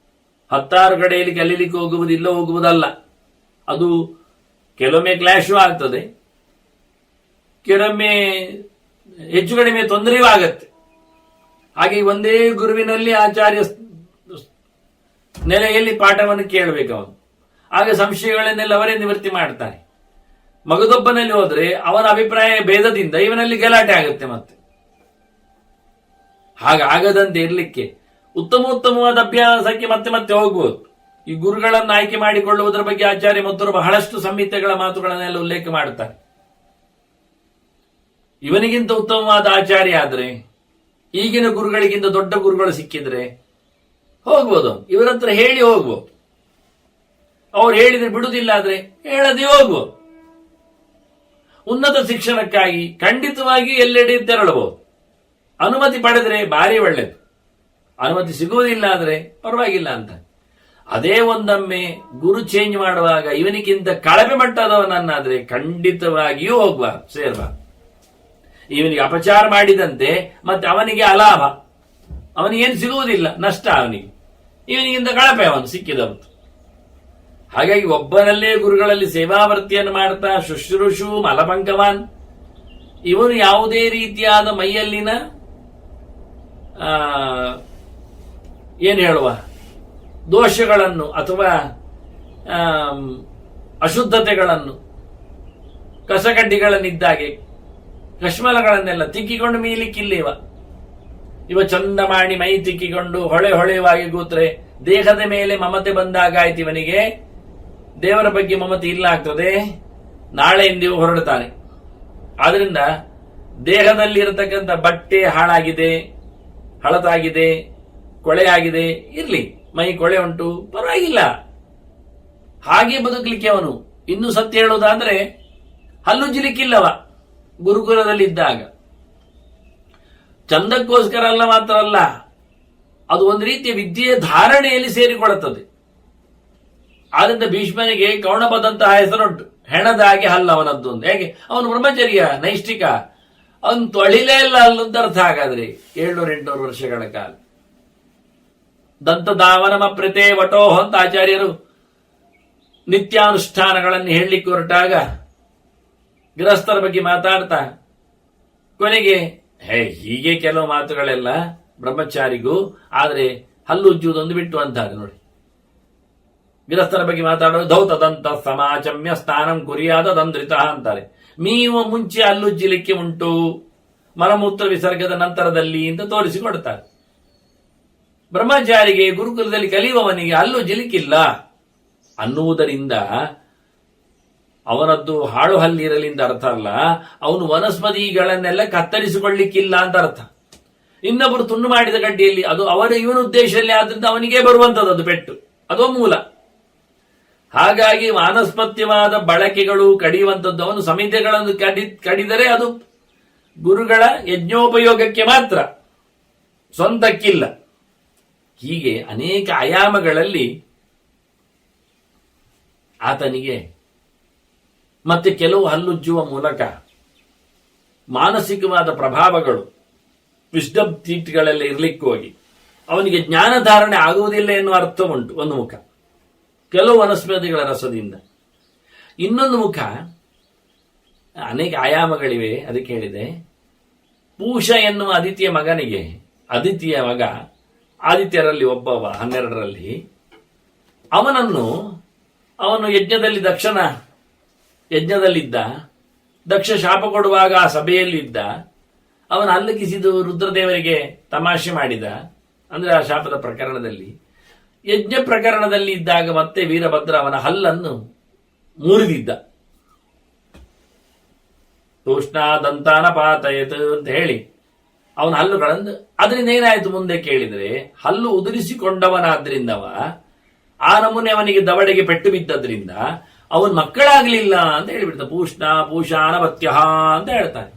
10 ಕಡೆಯಲ್ಲಿ ಕಲೀಲಿಕ್ಕೆ ಹೋಗುವುದಲ್ಲ. ಅದು ಕೆಲವೊಮ್ಮೆ ಕ್ಲಾಶು ಆಗ್ತದೆ, ಕೆಲವೊಮ್ಮೆ ಹೆಚ್ಚು ಕಡಿಮೆ ತೊಂದರೆಯೂ ಆಗತ್ತೆ. ಹಾಗೆ ಒಂದೇ ಗುರುವಿನಲ್ಲಿ ಆಚಾರ್ಯ ನೆಲೆಯಲ್ಲಿ ಪಾಠವನ್ನು ಕೇಳಬೇಕು ಅವನು. ಆಗ ಸಂಶಯಗಳನ್ನೆಲ್ಲ ಅವರೇ ನಿವೃತ್ತಿ ಮಾಡ್ತಾರೆ. ಮಗದೊಬ್ಬನಲ್ಲಿ ಹೋದ್ರೆ ಅವನ ಅಭಿಪ್ರಾಯ ಭೇದದಿಂದ ಇವನಲ್ಲಿ ಗಲಾಟೆ ಆಗುತ್ತೆ. ಮತ್ತೆ ಹಾಗಾಗದಂತೆ ಇರಲಿಕ್ಕೆ ಉತ್ತಮವಾದ ಅಭ್ಯಾಸಕ್ಕೆ ಮತ್ತೆ ಮತ್ತೆ ಹೋಗ್ಬೋದು. ಈ ಗುರುಗಳನ್ನು ಆಯ್ಕೆ ಮಾಡಿಕೊಳ್ಳುವುದರ ಬಗ್ಗೆ ಆಚಾರ್ಯ ಮತ್ತರು ಬಹಳಷ್ಟು ಸಂಹಿತೆಗಳ ಮಾತುಗಳನ್ನೆಲ್ಲ ಉಲ್ಲೇಖ ಮಾಡುತ್ತಾರೆ. ಇವನಿಗಿಂತ ಉತ್ತಮವಾದ ಆಚಾರ್ಯ ಆದ್ರೆ, ಈಗಿನ ಗುರುಗಳಿಗಿಂತ ದೊಡ್ಡ ಗುರುಗಳು ಸಿಕ್ಕಿದ್ರೆ ಹೋಗ್ಬೋದು, ಇವರ ಹತ್ರ ಹೇಳಿ ಹೋಗ್ಬೋದು. ಅವ್ರು ಹೇಳಿದ್ರೆ ಬಿಡುವುದಿಲ್ಲ ಆದ್ರೆ ಹೇಳದೆ ಹೋಗ್ಬೋದು. ಉನ್ನತ ಶಿಕ್ಷಣಕ್ಕಾಗಿ ಖಂಡಿತವಾಗಿ ಎಲ್ಲೆಡೆ ತೆರಳಬಹುದು. ಅನುಮತಿ ಪಡೆದ್ರೆ ಭಾರಿ ಒಳ್ಳೇದು, ಅನುಮತಿ ಸಿಗುವುದಿಲ್ಲ ಆದ್ರೆ ಪರವಾಗಿಲ್ಲ ಅಂತ. ಅದೇ ಒಂದೊಮ್ಮೆ ಗುರು ಚೇಂಜ್ ಮಾಡುವಾಗ ಇವನಿಗಿಂತ ಕಳಪೆ ಮಟ್ಟದವನನ್ನಾದ್ರೆ ಖಂಡಿತವಾಗಿಯೂ ಹೋಗ್ಬಾರ್ದು, ಸೇರ್ಬಾರ್ದು. ಇವನಿಗೆ ಅಪಚಾರ ಮಾಡಿದಂತೆ ಮತ್ತೆ ಅವನಿಗೆ ಅಲಾಭ, ಅವನಿಗೇನು ಸಿಗುವುದಿಲ್ಲ, ನಷ್ಟ ಅವನಿಗೆ. ಇವನಿಗಿಂತ ಕಳಪೆ ಅವನು ಸಿಕ್ಕಿದವನು. ಹಾಗಾಗಿ ಒಬ್ಬನಲ್ಲೇ ಗುರುಗಳಲ್ಲಿ ಸೇವಾವೃತ್ತಿಯನ್ನು ಮಾಡ್ತಾ ಶುಶ್ರೂಷು ಮಲಪಂಕವಾನ್, ಇವನು ಯಾವುದೇ ರೀತಿಯಾದ ಮೈಯಲ್ಲಿನ ಏನು ಹೇಳುವ ದೋಷಗಳನ್ನು ಅಥವಾ ಅಶುದ್ಧತೆಗಳನ್ನು, ಕಸಕಡ್ಡಿಗಳನ್ನಿದ್ದಾಗೆ ಕಶ್ಮಲಗಳನ್ನೆಲ್ಲ ತಿಕ್ಕಿಕೊಂಡು ಮೀಲಿಕ್ಕಿಲ್ಲ. ಇವ ಚಂದ ಮಾಡಿ ಮೈ ತಿಕ್ಕಿಕೊಂಡು ಹೊಳೆವಾಗಿ ಕೂತ್ರೆ ದೇಹದ ಮೇಲೆ ಮಮತೆ ಬಂದಾಗ ಆಯ್ತು ಇವನಿಗೆ ದೇವರ ಬಗ್ಗೆ ಮಮತೆ ಇಲ್ಲ ಆಗ್ತದೆ, ನಾಳೆಯಿಂದ ಇವು ಹೊರಡುತ್ತಾನೆ. ಆದ್ರಿಂದ ದೇಹದಲ್ಲಿ ಇರತಕ್ಕಂಥ ಬಟ್ಟೆ ಹಾಳಾಗಿದೆ, ಹಳತಾಗಿದೆ, ಕೊಳೆಯಾಗಿದೆ, ಇರ್ಲಿ, ಮೈ ಕೊಳೆ ಉಂಟು, ಪರವಾಗಿಲ್ಲ, ಹಾಗೆ ಬದುಕಲಿಕ್ಕೆ ಅವನು. ಇನ್ನು ಸತ್ಯ ಹೇಳುವುದಾದ್ರೆ ಹಲ್ಲುಜ್ಜಲಿಕ್ಕಿಲ್ಲವ ಗುರುಕುಲದಲ್ಲಿದ್ದಾಗ. ಚಂದಕ್ಕೋಸ್ಕರ ಅಲ್ಲ, ಮಾತ್ರ ಅಲ್ಲ, ಅದು ಒಂದು ರೀತಿಯ ವಿದ್ಯೆಯ ಧಾರಣೆಯಲ್ಲಿ ಸೇರಿಕೊಳ್ಳುತ್ತದೆ. ಆದ್ರಿಂದ ಭೀಷ್ಮನಿಗೆ ಕೌಣಪದಂತಹ ಹೆಸರುಂಟು, ಹೆಣದಾಗಿ ಹಲ್ಲ ಅವನದ್ದು ಅಂತ. ಹೇಗೆ ಅವನು ಬ್ರಹ್ಮಚರ್ಯ ನೈಷ್ಠಿಕ, ಅವನು ತೊಳಿಲೇ ಇಲ್ಲ ಅಲ್ಲಂತ ಅರ್ಥ. ಹಾಗಾದ್ರೆ 700-800 ವರ್ಷಗಳ ಕಾಲ ದಂತದಾವನಮ ಪ್ರತೇ ವಟೋಹ ಅಂತ ಆಚಾರ್ಯರು ನಿತ್ಯಾನುಷ್ಠಾನಗಳನ್ನು ಹೇಳಲಿಕ್ಕೆ ಹೊರಟಾಗ ಗೃಹಸ್ಥರ ಬಗ್ಗೆ ಮಾತಾಡ್ತಾ ಕೊನೆಗೆ ಹೀಗೆ ಕೆಲವು ಮಾತುಗಳೆಲ್ಲ ಬ್ರಹ್ಮಚಾರಿಗೂ, ಆದ್ರೆ ಹಲ್ಲು ಉಜ್ಜುವುದೊಂದು ಬಿಟ್ಟು ಅಂತಾರೆ ನೋಡಿ. ಗೃಹಸ್ಥರ ಬಗ್ಗೆ ಮಾತಾಡೋದು ಧೌತದಂತ ಸಮಾಚಮ್ಯ ಸ್ನಾನಂ ಕುರಿಯಾದ ದಂದ್ರಿತ ಅಂತಾರೆ. ಮೀವ ಮುಂಚೆ ಹಲ್ಲುಜ್ಜಲಿಕ್ಕೆ ಉಂಟು, ಮಲಮೂತ್ರ ವಿಸರ್ಗದ ನಂತರದಲ್ಲಿ ಅಂತ ತೋರಿಸಿಕೊಡ್ತಾರೆ. ಬ್ರಹ್ಮಚಾರಿಗೆ ಗುರುಕುಲದಲ್ಲಿ ಕಲಿಯುವವನಿಗೆ ಹಲ್ಲುಜ್ಜಲಿಕ್ಕಿಲ್ಲ ಅನ್ನುವುದರಿಂದ ಅವನದ್ದು ಹಾಳು ಹಲ್ಲಿರಲಿಂದ ಅರ್ಥ ಅಲ್ಲ, ಅವನು ವನಸ್ಪತಿಗಳನ್ನೆಲ್ಲ ಕತ್ತರಿಸಿಕೊಳ್ಳಿಕ್ಕಿಲ್ಲ ಅಂತ ಅರ್ಥ. ಇನ್ನೊಬ್ಬರು ತುಂಡು ಮಾಡಿದ ಗಡ್ಡಿಯಲ್ಲಿ ಅದು ಇವನ ಉದ್ದೇಶದಲ್ಲಿ ಆದ್ರಿಂದ ಅವನಿಗೆ ಬರುವಂತದ್ದು ಅದು ಪೆಟ್ಟು, ಅದೋ ಮೂಲ. ಹಾಗಾಗಿ ವಾನಸ್ಪತ್ಯವಾದ ಬಳಕೆಗಳು ಕಡಿಯುವಂಥದ್ದು, ಅವನು ಸಂಹಿತೆಗಳನ್ನು ಕಡಿದರೆ ಅದು ಗುರುಗಳ ಯಜ್ಞೋಪಯೋಗಕ್ಕೆ ಮಾತ್ರ, ಸ್ವಂತಕ್ಕಿಲ್ಲ. ಹೀಗೆ ಅನೇಕ ಆಯಾಮಗಳಲ್ಲಿ ಆತನಿಗೆ ಮತ್ತೆ ಕೆಲವು ಹಲ್ಲುಜ್ಜುವ ಮೂಲಕ ಮಾನಸಿಕವಾದ ಪ್ರಭಾವಗಳು ವಿಸ್ಡಮ್ ತೀಟ್ಗಳೆಲ್ಲ ಇರ್ಲಿಕ್ಕೆ ಹೋಗಿ ಅವನಿಗೆ ಜ್ಞಾನ ಧಾರಣೆ ಆಗುವುದಿಲ್ಲ ಎನ್ನುವ ಅರ್ಥ ಉಂಟು ಒಂದು ಮುಖ, ಕೆಲವು ವನಸ್ಪತಿಗಳ ರಸದಿಂದ. ಇನ್ನೊಂದು ಮುಖ, ಅನೇಕ ಆಯಾಮಗಳಿವೆ. ಅದಕ್ಕೆ ಹೇಳಿದೆ, ಪೂಷ ಎನ್ನುವ ಅದಿತಿಯ ಮಗನಿಗೆ, ಅದಿತಿಯ ಮಗ ಆದಿತ್ಯರಲ್ಲಿ ಒಬ್ಬವ 12ರಲ್ಲಿ, ಅವನು ಯಜ್ಞದಲ್ಲಿದ್ದ, ದಕ್ಷ ಶಾಪ ಕೊಡುವಾಗ ಆ ಸಭೆಯಲ್ಲಿದ್ದ. ಅವನು ಹಲ್ಲುಕಿಸಿದು ರುದ್ರದೇವರಿಗೆ ತಮಾಷೆ ಮಾಡಿದ, ಅಂದ್ರೆ ಆ ಶಾಪದ ಪ್ರಕರಣದಲ್ಲಿ. ಯಜ್ಞ ಪ್ರಕರಣದಲ್ಲಿ ಇದ್ದಾಗ ಮತ್ತೆ ವೀರಭದ್ರ ಅವನ ಹಲ್ಲನ್ನು ಮುರಿದಿದ್ದ. ತೂಷ್ಣಾದಂತಾನ ಪಾತಯತ್ ಅಂತ ಹೇಳಿ ಅವನ ಹಲ್ಲುಗಳನ್ನು, ಅದರಿಂದ ಏನಾಯ್ತು ಮುಂದೆ ಕೇಳಿದ್ರೆ, ಹಲ್ಲು ಉದುರಿಸಿಕೊಂಡವನಾದ್ರಿಂದವ ಆ ನಮೂನೆ ಅವನಿಗೆ ದವಡೆಗೆ ಪೆಟ್ಟು ಬಿದ್ದದ್ರಿಂದ ಅವನ್ ಮಕ್ಕಳಾಗ್ಲಿಲ್ಲ ಅಂತ ಹೇಳಿಬಿಡ್ತ. ಪೂಷಾನ ಭತ್ಯಃ ಅಂತ ಹೇಳ್ತಾನೆ.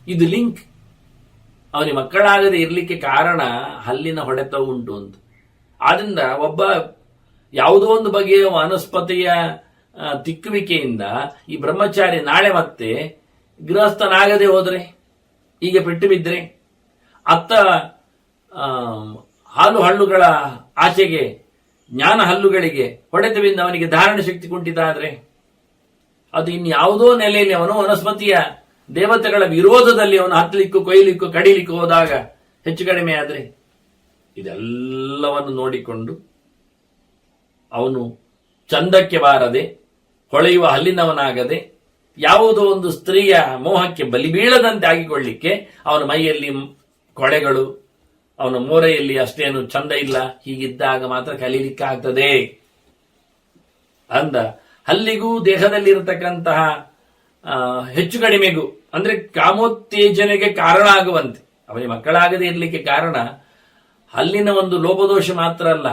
ಇದು ಲಿಂಕ್. ಅವನಿಗೆ ಮಕ್ಕಳಾಗದೆ ಇರ್ಲಿಕ್ಕೆ ಕಾರಣ ಹಲ್ಲಿನ ಹೊಡೆತ ಉಂಟು ಅಂತ. ಆದ್ರಿಂದ ಒಬ್ಬ ಯಾವುದೋ ಒಂದು ಬಗೆಯ ವನಸ್ಪತಿಯ ತಿಕ್ಕುವಿಕೆಯಿಂದ ಈ ಬ್ರಹ್ಮಚಾರಿ ನಾಳೆ ಮತ್ತೆ ಗೃಹಸ್ಥನಾಗದೆ ಹೋದ್ರೆ, ಈಗ ಪೆಟ್ಟು ಬಿದ್ರೆ, ಅತ್ತ ಹಲ್ಲುಗಳ ಆಚೆಗೆ ಜ್ಞಾನ ಹಲ್ಲುಗಳಿಗೆ ಹೊಡೆತವಿಂದ ಅವನಿಗೆ ಧಾರಣ ಶಕ್ತಿ ಕುಂಠಿತಾದ್ರೆ, ಅದು ಇನ್ಯಾವುದೋ ನೆಲೆಯಲ್ಲಿ ಅವನು ವನಸ್ಪತಿಯ ದೇವತೆಗಳ ವಿರೋಧದಲ್ಲಿ ಅವನು ಹತ್ತಲಿಕ್ಕೂ ಕೊಯ್ಲಿಕ್ಕೂ ಕಡಿಲಿಕ್ಕೂ ಹೋದಾಗ ಹೆಚ್ಚು ಕಡಿಮೆ ಆದ್ರೆ, ಇದೆಲ್ಲವನ್ನು ನೋಡಿಕೊಂಡು ಅವನು ಚಂದಕ್ಕೆ ಬಾರದೆ ಹೊಳೆಯುವ ಹಲ್ಲಿನವನಾಗದೆ ಯಾವುದೋ ಒಂದು ಸ್ತ್ರೀಯ ಮೋಹಕ್ಕೆ ಬಲಿಬೀಳದಂತೆ ಆಗಿಕೊಳ್ಳಿಕ್ಕೆ ಅವನ ಮೈಯಲ್ಲಿ ಕೊಳೆಗಳು, ಅವನ ಮೋರೆಯಲ್ಲಿ ಅಷ್ಟೇನು ಚಂದ ಇಲ್ಲ, ಹೀಗಿದ್ದಾಗ ಮಾತ್ರ ಕಲೀಲಿಕ್ಕೆ ಆಗ್ತದೆ ಅಂದ. ಅಲ್ಲಿಗೂ ದೇಹದಲ್ಲಿರತಕ್ಕಂತಹ ಹೆಚ್ಚು ಕಡಿಮೆಗೂ ಅಂದ್ರೆ ಕಾಮೋತ್ತೇಜನೆಗೆ ಕಾರಣ ಆಗುವಂತೆ, ಅವನಿಗೆ ಮಕ್ಕಳಾಗದೇ ಇರಲಿಕ್ಕೆ ಕಾರಣ ಅಲ್ಲಿನ ಒಂದು ಲೋಪದೋಷ ಮಾತ್ರ ಅಲ್ಲ,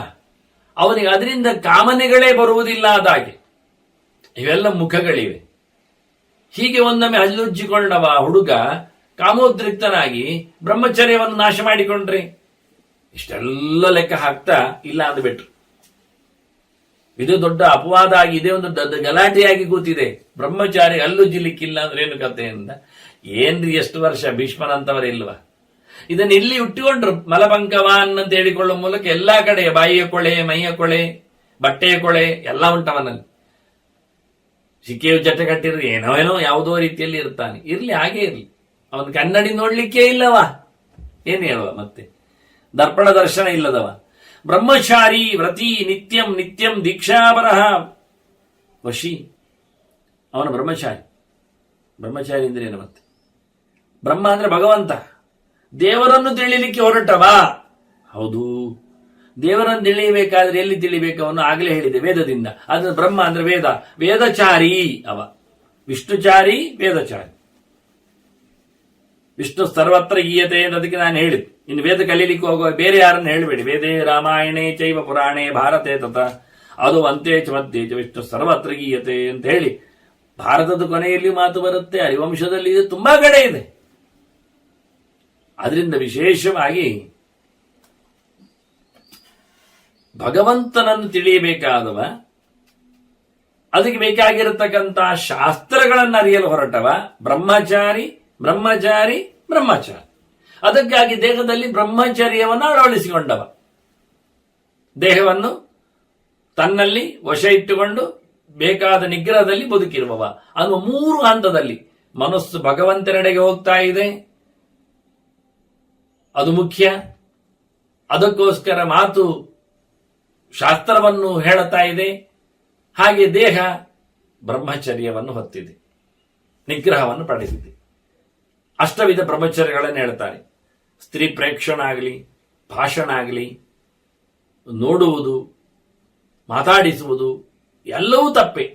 ಅವನಿಗೆ ಅದರಿಂದ ಕಾಮನೆಗಳೇ ಬರುವುದಿಲ್ಲ ಆದಾಗೆ. ಇವೆಲ್ಲ ಮುಖಗಳಿವೆ. ಹೀಗೆ ಒಂದೊಮ್ಮೆ ಹಲ್ಲುಜ್ಜಿಕೊಂಡವ ಹುಡುಗ ಕಾಮೋದ್ರಿಕ್ತನಾಗಿ ಬ್ರಹ್ಮಚರ್ಯವನ್ನು ನಾಶ ಮಾಡಿಕೊಂಡ್ರೆ ಇಷ್ಟೆಲ್ಲ ಲೆಕ್ಕ ಹಾಕ್ತಾ ಇಲ್ಲ ಅಂದ್ಬಿಟ್ರು. ಇದು ದೊಡ್ಡ ಅಪವಾದ ಆಗಿ, ಇದೇ ಒಂದು ದೊಡ್ಡ ಗಲಾಟೆಯಾಗಿ ಕೂತಿದೆ. ಬ್ರಹ್ಮಚಾರಿ ಹಲ್ಲುಜ್ಜಿಲಿಕ್ಕಿಲ್ಲ ಅಂದ್ರೆ ಏನು ಕಥೆಯಿಂದ? ಏನ್ರಿ ಎಷ್ಟು ವರ್ಷ ಭೀಷ್ಮನಂತವರೇ ಇಲ್ವಾ? ಇದನ್ನ ಇಲ್ಲಿ ಹುಟ್ಟಿಕೊಂಡ್ರು. ಮಲಪಂಕವಾನ್ ಅಂತ ಹೇಳಿಕೊಳ್ಳುವ ಮೂಲಕ ಎಲ್ಲಾ ಕಡೆ ಬಾಯಿಯ ಕೊಳೆ, ಮೈಯ ಕೊಳೆ, ಬಟ್ಟೆಯ ಕೊಳೆ ಎಲ್ಲ ಉಂಟವನಲ್ಲಿ. ಸಿಕ್ಕಿಯು ಜಟೆ ಕಟ್ಟಿದ್ರೆ ಏನೋ ಯಾವುದೋ ರೀತಿಯಲ್ಲಿ ಇರ್ತಾನೆ. ಇರ್ಲಿ, ಹಾಗೆ ಇರ್ಲಿ. ಅವನು ಕನ್ನಡಿ ನೋಡ್ಲಿಕ್ಕೆ ಇಲ್ಲವಾ, ಏನ್ ಹೇಳುವ ಮತ್ತೆ? ದರ್ಪಣ ದರ್ಶನ ಇಲ್ಲದವ ಬ್ರಹ್ಮಚಾರಿ ವ್ರತಿ ನಿತ್ಯಂ ನಿತ್ಯಂ ದೀಕ್ಷಾಪರಃ ವಶಿ. ಅವನ ಬ್ರಹ್ಮಚಾರಿ. ಬ್ರಹ್ಮಚಾರಿ ಅಂದ್ರೆ ಏನು ಮತ್ತೆ? ಬ್ರಹ್ಮ ಅಂದ್ರೆ ಭಗವಂತ. ದೇವರನ್ನು ತಿಳಿಲಿಕ್ಕೆ ಹೊರಟವಾ? ಹೌದು. ದೇವರನ್ನು ತಿಳಿಯಬೇಕಾದ್ರೆ ಎಲ್ಲಿ ತಿಳಿಬೇಕು? ಅವನು ಆಗಲೇ ಹೇಳಿದೆ, ವೇದದಿಂದ. ಅದ್ರ ಬ್ರಹ್ಮ ಅಂದ್ರೆ ವೇದ, ವೇದಚಾರಿ ಅವ. ವಿಷ್ಣುಚಾರಿ, ವೇದಚಾರಿ. ವಿಷ್ಣು ಸರ್ವತ್ರ ಗೀಯತೆ ಅಂತ ಅದಕ್ಕೆ ನಾನು ಹೇಳಿದ್ದು. ಇನ್ನು ವೇದ ಕಲೀಲಿಕ್ಕೆ ಹೋಗುವ ಬೇರೆ ಯಾರನ್ನು ಹೇಳಬೇಡಿ. ವೇದೇ ರಾಮಾಯಣೇ ಚೈವ ಪುರಾಣೇ ಭಾರತೆ ತತ ಅದು ಅಂತೆ ಚ ಮಧ್ಯೆ ಚ ವಿಷ್ಣು ಸರ್ವತ್ರ ಗೀಯತೆ ಅಂತ ಹೇಳಿ ಭಾರತದ ಕೊನೆಯಲ್ಲಿ ಮಾತು ಬರುತ್ತೆ. ಹರಿವಂಶದಲ್ಲಿ ಇದು ತುಂಬಾ ಕಡೆ ಇದೆ. ಅದರಿಂದ ವಿಶೇಷವಾಗಿ ಭಗವಂತನನ್ನು ತಿಳಿಯಬೇಕಾದವ, ಅದಕ್ಕೆ ಬೇಕಾಗಿರತಕ್ಕಂತಹ ಶಾಸ್ತ್ರಗಳನ್ನು ಅರಿಯಲು ಹೊರಟವ ಬ್ರಹ್ಮಚಾರಿ, ಬ್ರಹ್ಮಚಾರಿ, ಬ್ರಹ್ಮಚಾರಿ. ಅದಕ್ಕಾಗಿ ದೇಹದಲ್ಲಿ ಬ್ರಹ್ಮಚರ್ಯವನ್ನು ಅಳವಡಿಸಿಕೊಂಡವ, ದೇಹವನ್ನು ತನ್ನಲ್ಲಿ ವಶ ಇಟ್ಟುಕೊಂಡು ಬೇಕಾದ ನಿಗ್ರಹದಲ್ಲಿ ಬದುಕಿರುವವ ಅನ್ನುವ 3 ಹಂತದಲ್ಲಿ ಮನಸ್ಸು ಭಗವಂತನೆಡೆಗೆ ಹೋಗ್ತಾ ಇದೆ. ಅದು ಮುಖ್ಯ. ಅದಕ್ಕೋಸ್ಕರ ಮಾತು ಶಾಸ್ತ್ರವನ್ನು ಹೇಳುತ್ತಾ ಇದೆ. ಹಾಗೆ ದೇಹ ಬ್ರಹ್ಮಚರ್ಯವನ್ನು ಹೊತ್ತಿದೆ, ನಿಗ್ರಹವನ್ನು ಪಡೆದಿದೆ. ಅಷ್ಟವಿಧ ಬ್ರಹ್ಮಚರ್ಯಗಳನ್ನು ಹೇಳ್ತಾರೆ. ಸ್ತ್ರೀ ಪ್ರೇಕ್ಷಣ ಆಗಲಿ, ಭಾಷಣ ಆಗಲಿ, ನೋಡುವುದು, ಮಾತಾಡಿಸುವುದು ಎಲ್ಲವೂ ತಪ್ಪೆ.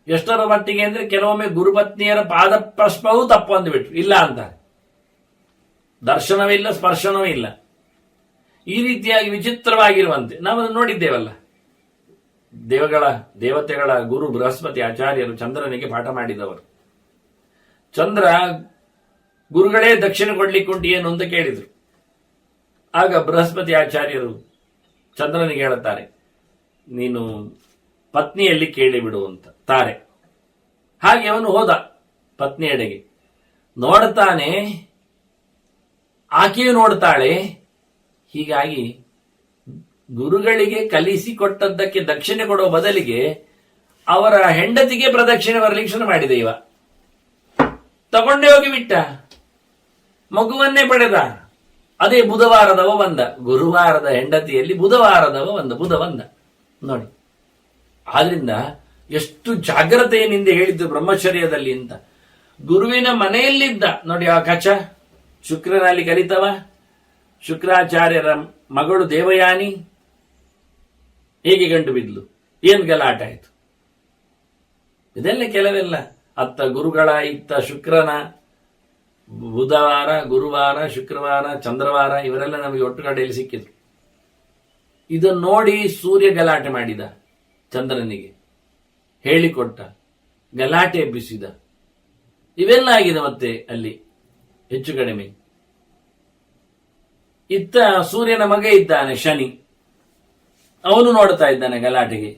ಎಷ್ಟರ ಮಟ್ಟಿಗೆ ಅಂದ್ರೆ ಕೆಲವೊಮ್ಮೆ ಗುರುಪತ್ನಿಯರ ಪಾದ ಪ್ರಸ್ಪವೂ ತಪ್ಪು ಅಂದ್ಬಿಟ್ರು. ಇಲ್ಲ ಅಂತಾರೆ. ದರ್ಶನವಿಲ್ಲ, ಸ್ಪರ್ಶನವೂ ಇಲ್ಲ. ಈ ರೀತಿಯಾಗಿ ವಿಚಿತ್ರವಾಗಿರುವಂತೆ ನಾವು ನೋಡಿದ್ದೇವಲ್ಲ. ದೇವತೆಗಳ ಗುರು ಬೃಹಸ್ಪತಿ ಆಚಾರ್ಯರು ಚಂದ್ರನಿಗೆ ಪಾಠ ಮಾಡಿದವರು. ಚಂದ್ರ ಗುರುಗಳೇ ದಕ್ಷಿಣ ಕೊಡ್ಲಿಕ್ಕುಂಟು ಏನು ಅಂತ ಕೇಳಿದ್ರು. ಆಗ ಬೃಹಸ್ಪತಿ ಆಚಾರ್ಯರು ಚಂದ್ರನಿಗೆ ಹೇಳುತ್ತಾರೆ, ನೀನು ಪತ್ನಿಯಲ್ಲಿ ಕೇಳಿಬಿಡು ಅಂತ ತಾರೆ. ಹಾಗೆ ಅವನು ಹೋದ ಪತ್ನಿಯೆಡೆಗೆ. ನೋಡ್ತಾನೆ, ಆಕೆಯು ನೋಡ್ತಾಳೆ. ಹೀಗಾಗಿ ಗುರುಗಳಿಗೆ ಕಲಿಸಿಕೊಟ್ಟದ್ದಕ್ಕೆ ದಕ್ಷಿಣೆ ಕೊಡುವ ಬದಲಿಗೆ ಅವರ ಹೆಂಡತಿಗೆ ಪ್ರದಕ್ಷಿಣೆ ಬರಲಿಕ್ಕೆ ಶುರು ಮಾಡಿದೆ. ಇವ ತಗೊಂಡೇ ಹೋಗಿ ಬಿಟ್ಟ, ಮಗುವನ್ನೇ ಪಡೆದ. ಅದೇ ಬುಧವಾರದವ ಬಂದ. ಗುರುವಾರದ ಹೆಂಡತಿಯಲ್ಲಿ ಬುಧವಾರದವ ಬುಧ ಬಂದ ನೋಡಿ. ಆದ್ರಿಂದ ಎಷ್ಟು ಜಾಗ್ರತೆಯಿಂದ ಹೇಳಿದ್ದು ಬ್ರಹ್ಮಚರ್ಯದಲ್ಲಿ ಅಂತ. ಗುರುವಿನ ಮನೆಯಲ್ಲಿದ್ದ ನೋಡಿ ಆ ಕಚ, ಶುಕ್ರನಲ್ಲಿ ಕಲಿತವ. ಶುಕ್ರಾಚಾರ್ಯರ ಮಗಳು ದೇವಯಾನಿ ಹೇಗೆ ಗಂಟು ಬಿದ್ಲು, ಏನ್ ಗಲಾಟ ಆಯ್ತು. ಇದೆಲ್ಲ ಕೆಲವೆಲ್ಲ ಅತ್ತ ಗುರುಗಳ, ಇತ್ತ ಶುಕ್ರನ, ಬುಧವಾರ, ಗುರುವಾರ, ಶುಕ್ರವಾರ, ಚಂದ್ರವಾರ ಇವರೆಲ್ಲ ನಮಗೆ ಒಟ್ಟುಗಡೆಯಲ್ಲಿ ಸಿಕ್ಕಿದ್ರು. ಇದನ್ನು ನೋಡಿ ಸೂರ್ಯ ಗಲಾಟೆ ಮಾಡಿದ, ಚಂದ್ರನಿಗೆ ಹೇಳಿಕೊಟ್ಟ, ಗಲಾಟೆ ಎಬ್ಬಿಸಿದ. ಇವೆಲ್ಲ ಆಗಿದೆ ಮತ್ತೆ ಅಲ್ಲಿ ಹೆಚ್ಚು ಕಡಿಮೆ. ಇತ್ತ ಸೂರ್ಯನ ಮಗ ಇದ್ದಾನೆ ಶನಿ, ಅವನು ನೋಡ್ತಾ ಇದ್ದಾನೆ ಗಲಾಟೆಗೆ.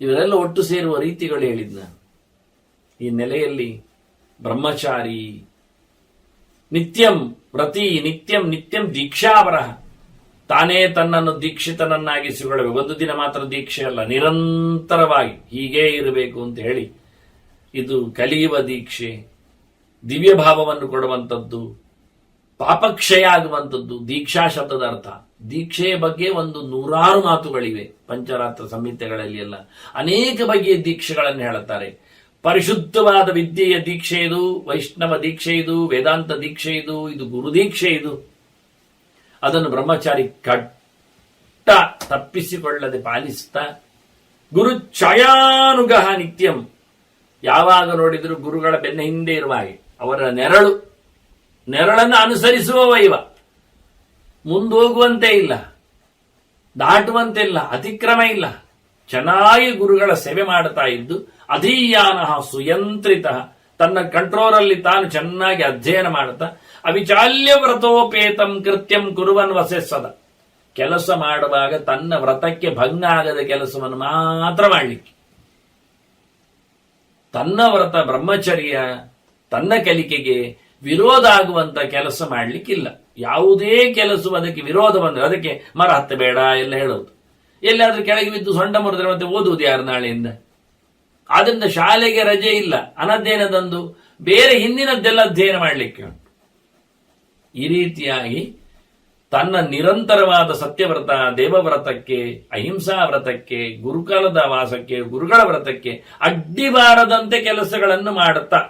ಇವರೆಲ್ಲ ಒಟ್ಟು ಸೇರುವ ರೀತಿಗಳು ಹೇಳಿದ್ನ. ಈ ನೆಲೆಯಲ್ಲಿ ಬ್ರಹ್ಮಚಾರಿ ನಿತ್ಯಂ ವ್ರತಿ ನಿತ್ಯಂ ನಿತ್ಯಂ ದೀಕ್ಷಾಪರಃ, ತಾನೇ ತನ್ನನ್ನು ದೀಕ್ಷಿತನನ್ನಾಗಿಸಿಕೊಳ್ಳಬೇಕು. ಒಂದು ದಿನ ಮಾತ್ರ ದೀಕ್ಷೆ ಅಲ್ಲ, ನಿರಂತರವಾಗಿ ಹೀಗೇ ಇರಬೇಕು ಅಂತ ಹೇಳಿ. ಇದು ಕಲಿಯುವ ದೀಕ್ಷೆ, ದಿವ್ಯ ಭಾವವನ್ನು ಕೊಡುವಂಥದ್ದು, ಪಾಪಕ್ಷಯ ಆಗುವಂಥದ್ದು ದೀಕ್ಷಾ ಶಬ್ದದ ಅರ್ಥ. ದೀಕ್ಷೆಯ ಬಗ್ಗೆ ಒಂದು 100 ಮಾತುಗಳಿವೆ ಪಂಚರಾತ್ರ ಸಂಹಿತೆಗಳಲ್ಲಿ. ಎಲ್ಲ ಅನೇಕ ಬಗೆಯ ದೀಕ್ಷೆಗಳನ್ನು ಹೇಳುತ್ತಾರೆ. ಪರಿಶುದ್ಧವಾದ ವಿದ್ಯೆಯ ದೀಕ್ಷೆ ಇದು, ವೈಷ್ಣವ ದೀಕ್ಷೆ ಇದು, ವೇದಾಂತ ದೀಕ್ಷೆ ಇದು, ಇದು ಗುರು ದೀಕ್ಷೆ ಇದು. ಅದನ್ನು ಬ್ರಹ್ಮಚಾರಿ ಕಟ್ಟ ತಪ್ಪಿಸಿಕೊಳ್ಳದೆ ಪಾಲಿಸ್ತಾ ಗುರು ಛಾಯಾನುಗಹ ನಿತ್ಯಂ, ಯಾವಾಗ ನೋಡಿದರೂ ಗುರುಗಳ ಬೆನ್ನ ಹಿಂದೆ ಇರುವ ಹಾಗೆ ಅವರ ನೆರಳನ್ನು ಅನುಸರಿಸುವವ ಇವ. ಮುಂದೋಗುವಂತೆ ಇಲ್ಲ, ದಾಟುವಂತೆ ಇಲ್ಲ, ಅತಿಕ್ರಮ ಇಲ್ಲ. ಚೆನ್ನಾಗಿ ಗುರುಗಳ ಸೇವೆ ಮಾಡುತ್ತಾ ಇದ್ದು ಅಧೀಯಾನ ಸುಯಂತ್ರಿತ, ತನ್ನ ಕಂಟ್ರೋಲಲ್ಲಿ ತಾನು ಚೆನ್ನಾಗಿ ಅಧ್ಯಯನ ಮಾಡುತ್ತಾ ಅವಿಚಾಲ್ಯ ವ್ರತೋಪೇತಂ ಕೃತ್ಯಂ ಕುರುವನ್ ವಸೆಸದ, ಕೆಲಸ ಮಾಡುವಾಗ ತನ್ನ ವ್ರತಕ್ಕೆ ಭಂಗ ಆಗದ ಕೆಲಸವನ್ನು ಮಾತ್ರ ಮಾಡಲಿಕ್ಕೆ, ತನ್ನ ವ್ರತ ಬ್ರಹ್ಮಚರ್ಯ ತನ್ನ ಕಲಿಕೆಗೆ ವಿರೋಧ ಆಗುವಂತ ಕೆಲಸ ಮಾಡಲಿಕ್ಕಿಲ್ಲ. ಯಾವುದೇ ಕೆಲಸವು ಅದಕ್ಕೆ ವಿರೋಧ ಬಂದ್ರೆ ಅದಕ್ಕೆ ಮರ ಹತ್ತಬೇಡ ಎಲ್ಲ ಹೇಳೋದು. ಎಲ್ಲಾದ್ರೂ ಕೆಳಗೆ ಬಿದ್ದು ಸೊಂಡ ಮುರಿದ್ರೆ ಮತ್ತೆ ಓದುವುದು ಯಾರು ನಾಳೆಯಿಂದ? ಆದ್ರಿಂದ ಶಾಲೆಗೆ ರಜೆ ಇಲ್ಲ, ಅನಧ್ಯಯನದಂದು ಬೇರೆ ಹಿಂದಿನದ್ದೆಲ್ಲ ಅಧ್ಯಯನ ಮಾಡಲಿಕ್ಕೆ ಉಂಟು. ಈ ರೀತಿಯಾಗಿ ತನ್ನ ನಿರಂತರವಾದ ಸತ್ಯವ್ರತ, ದೇವವ್ರತಕ್ಕೆ, ಅಹಿಂಸಾ ವ್ರತಕ್ಕೆ, ಗುರುಕಾಲದ ವಾಸಕ್ಕೆ, ಗುರುಗಳ ವ್ರತಕ್ಕೆ ಅಡ್ಡಿಬಾರದಂತೆ ಕೆಲಸಗಳನ್ನು ಮಾಡುತ್ತಾ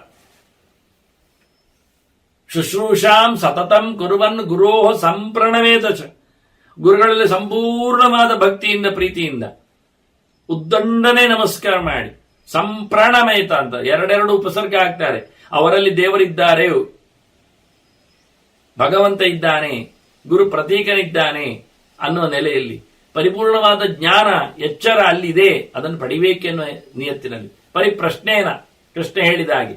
ಶುಶ್ರೂಷಾಂ ಸತತಂ ಕುರುವನ್ ಗುರೋಹ ಸಂಪ್ರಣವೇತ, ಗುರುಗಳಲ್ಲಿ ಸಂಪೂರ್ಣವಾದ ಭಕ್ತಿಯಿಂದ ಪ್ರೀತಿಯಿಂದ ಉದ್ದಂಡನೆ ನಮಸ್ಕಾರ ಮಾಡಿ ಸಂಪ್ರಣಮೇತ ಅಂತ ಎರಡೆರಡು ಉಪಸರ್ಗ ಹಾಕ್ತಾರೆ. ಅವರಲ್ಲಿ ದೇವರಿದ್ದಾರೆ, ಭಗವಂತ ಇದ್ದಾನೆ, ಗುರು ಪ್ರತೀಕನಿದ್ದಾನೆ ಅನ್ನುವ ನೆಲೆಯಲ್ಲಿ ಪರಿಪೂರ್ಣವಾದ ಜ್ಞಾನ ಎಚ್ಚರ ಅಲ್ಲಿದೆ, ಅದನ್ನು ಪಡಿಬೇಕೆನ್ನುವ ನಿಯತ್ತಿನಲ್ಲಿ ಪರಿಪ್ರಶ್ನೇನ ಕೃಷ್ಣ ಹೇಳಿದ ಹಾಗೆ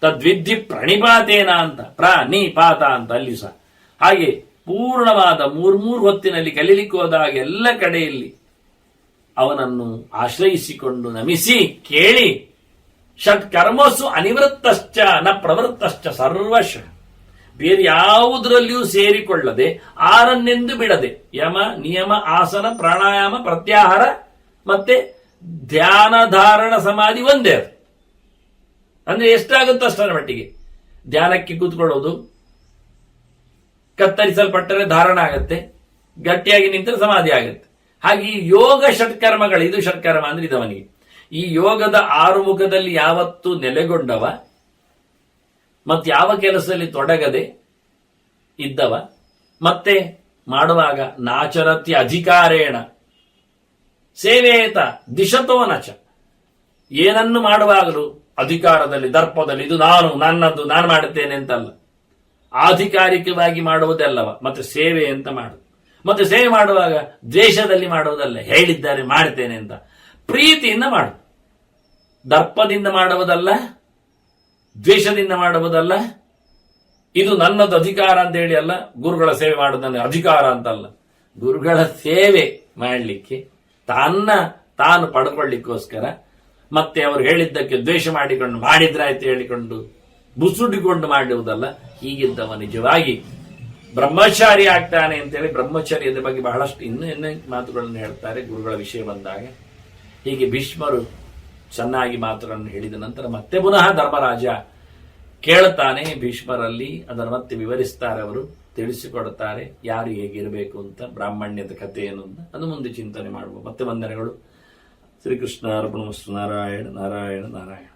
ತದ್ವಿಧಿ ಪ್ರಣಿಪಾತೇನ ಅಂತ, ಪ್ರನಿಪಾತ ಅಂತ ಅಲ್ಲಿ ಸಹ ಹಾಗೆ ಪೂರ್ಣವಾದ ಮೂರ್ಮೂರು ಹೊತ್ತಿನಲ್ಲಿ ಕಲೀಲಿಕ್ಕೆ ಹೋದಾಗ ಎಲ್ಲ ಕಡೆಯಲ್ಲಿ ಅವನನ್ನು ಆಶ್ರಯಿಸಿಕೊಂಡು ನಮಿಸಿ ಕೇಳಿ ಷಟ್ ಕರ್ಮಸು ಅನಿವೃತ್ತಶ್ಚ ನ ಪ್ರವೃತ್ತಶ್ಚ ಸರ್ವಶ, ಬೇರೆ ಯಾವುದರಲ್ಲಿಯೂ ಸೇರಿಕೊಳ್ಳದೆ ಆರನ್ನೆಂದು ಬಿಡದೆ ಯಮ ನಿಯಮ ಆಸನ ಪ್ರಾಣಾಯಾಮ ಪ್ರತ್ಯಾಹಾರ ಮತ್ತೆ ಧ್ಯಾನ ಧಾರಣ ಸಮಾಧಿ ಒಂದೇ. ಅದು ಅಂದ್ರೆ ಎಷ್ಟಾಗುತ್ತೋ ಅಷ್ಟರ ಮಟ್ಟಿಗೆ ಧ್ಯಾನಕ್ಕೆ ಕೂತ್ಕೊಳ್ಳೋದು, ಕತ್ತರಿಸಲ್ಪಟ್ಟರೆ ಧಾರಣ ಆಗತ್ತೆ, ಗಟ್ಟಿಯಾಗಿ ನಿಂತರೆ ಸಮಾಧಿ ಆಗತ್ತೆ. ಹಾಗೆ ಯೋಗ ಷಟ್ಕರ್ಮಗಳು, ಇದು ಷಟ್ಕರ್ಮ ಅಂದ್ರೆ ಇದವನಿಗೆ ಈ ಯೋಗದ ಆರುಮುಖದಲ್ಲಿ ಯಾವತ್ತೂ ನೆಲೆಗೊಂಡವ ಮತ್ತೆ ಯಾವ ಕೆಲಸದಲ್ಲಿ ತೊಡಗದೆ ಇದ್ದವ, ಮತ್ತೆ ಮಾಡುವಾಗ ನಾಚರತ್ಯ ಅಧಿಕಾರೇಣ ಸೇವೇತ ದಿಶತೋ ನಚ, ಏನನ್ನು ಮಾಡುವಾಗಲೂ ಅಧಿಕಾರದಲ್ಲಿ ದರ್ಪದಲ್ಲಿ ಇದು ನಾನು ನನ್ನದು ನಾನು ಮಾಡುತ್ತೇನೆ ಅಂತಲ್ಲ, ಆಧಿಕಾರಿಕವಾಗಿ ಮಾಡುವುದಲ್ಲವ. ಮತ್ತೆ ಸೇವೆ ಅಂತ ಮಾಡುದು, ಮತ್ತೆ ಸೇವೆ ಮಾಡುವಾಗ ದ್ವೇಷದಲ್ಲಿ ಮಾಡುವುದಲ್ಲ, ಹೇಳಿದ್ದಾರೆ ಮಾಡ್ತೇನೆ ಅಂತ ಪ್ರೀತಿಯಿಂದ ಮಾಡು. ದರ್ಪದಿಂದ ಮಾಡುವುದಲ್ಲ, ದ್ವೇಷದಿಂದ ಮಾಡುವುದಲ್ಲ, ಇದು ನನ್ನದು ಅಧಿಕಾರ ಅಂತ ಹೇಳಿ ಅಲ್ಲ. ಗುರುಗಳ ಸೇವೆ ಮಾಡುವುದನ್ನ ಅಧಿಕಾರ ಅಂತಲ್ಲ, ಗುರುಗಳ ಸೇವೆ ಮಾಡಲಿಕ್ಕೆ ತಾನು ಪಡ್ಕೊಳ್ಳಿಕ್ಕೋಸ್ಕರ, ಮತ್ತೆ ಅವರು ಹೇಳಿದ್ದಕ್ಕೆ ದ್ವೇಷ ಮಾಡಿಕೊಂಡು ಮಾಡಿದ್ರಾಯ್ತು ಹೇಳಿಕೊಂಡು ಬುಸುಡಿಕೊಂಡು ಮಾಡುವುದಲ್ಲ. ಹೀಗಿದ್ದವ ನಿಜವಾಗಿ ಬ್ರಹ್ಮಚಾರಿ ಆಗ್ತಾನೆ ಅಂತೇಳಿ ಬ್ರಹ್ಮಚರ್ಯದ ಬಗ್ಗೆ ಬಹಳಷ್ಟು ಇನ್ನೂ ಮಾತುಗಳನ್ನು ಹೇಳ್ತಾರೆ ಗುರುಗಳ ವಿಷಯ ಬಂದಾಗ. ಹೀಗೆ ಭೀಷ್ಮರು ಚೆನ್ನಾಗಿ ಮಾತುಗಳನ್ನು ಹೇಳಿದ ನಂತರ ಮತ್ತೆ ಪುನಃ ಧರ್ಮರಾಜ ಕೇಳುತ್ತಾನೆ ಭೀಷ್ಮರಲ್ಲಿ, ಅದನ್ನು ಮತ್ತೆ ವಿವರಿಸ್ತಾರೆ, ಅವರು ತಿಳಿಸಿಕೊಡುತ್ತಾರೆ ಯಾರು ಹೇಗಿರಬೇಕು ಅಂತ, ಬ್ರಾಹ್ಮಣ್ಯದ ಕಥೆಯನ್ನು ಅದು ಮುಂದೆ ಚಿಂತನೆ ಮಾಡುವ. ಮತ್ತೆ ವಂದನೆಗಳು. ಶ್ರೀಕೃಷ್ಣ ಅರ್ಪಣಮಸ್ತು. ನಾರಾಯಣ ನಾರಾಯಣ ನಾರಾಯಣ.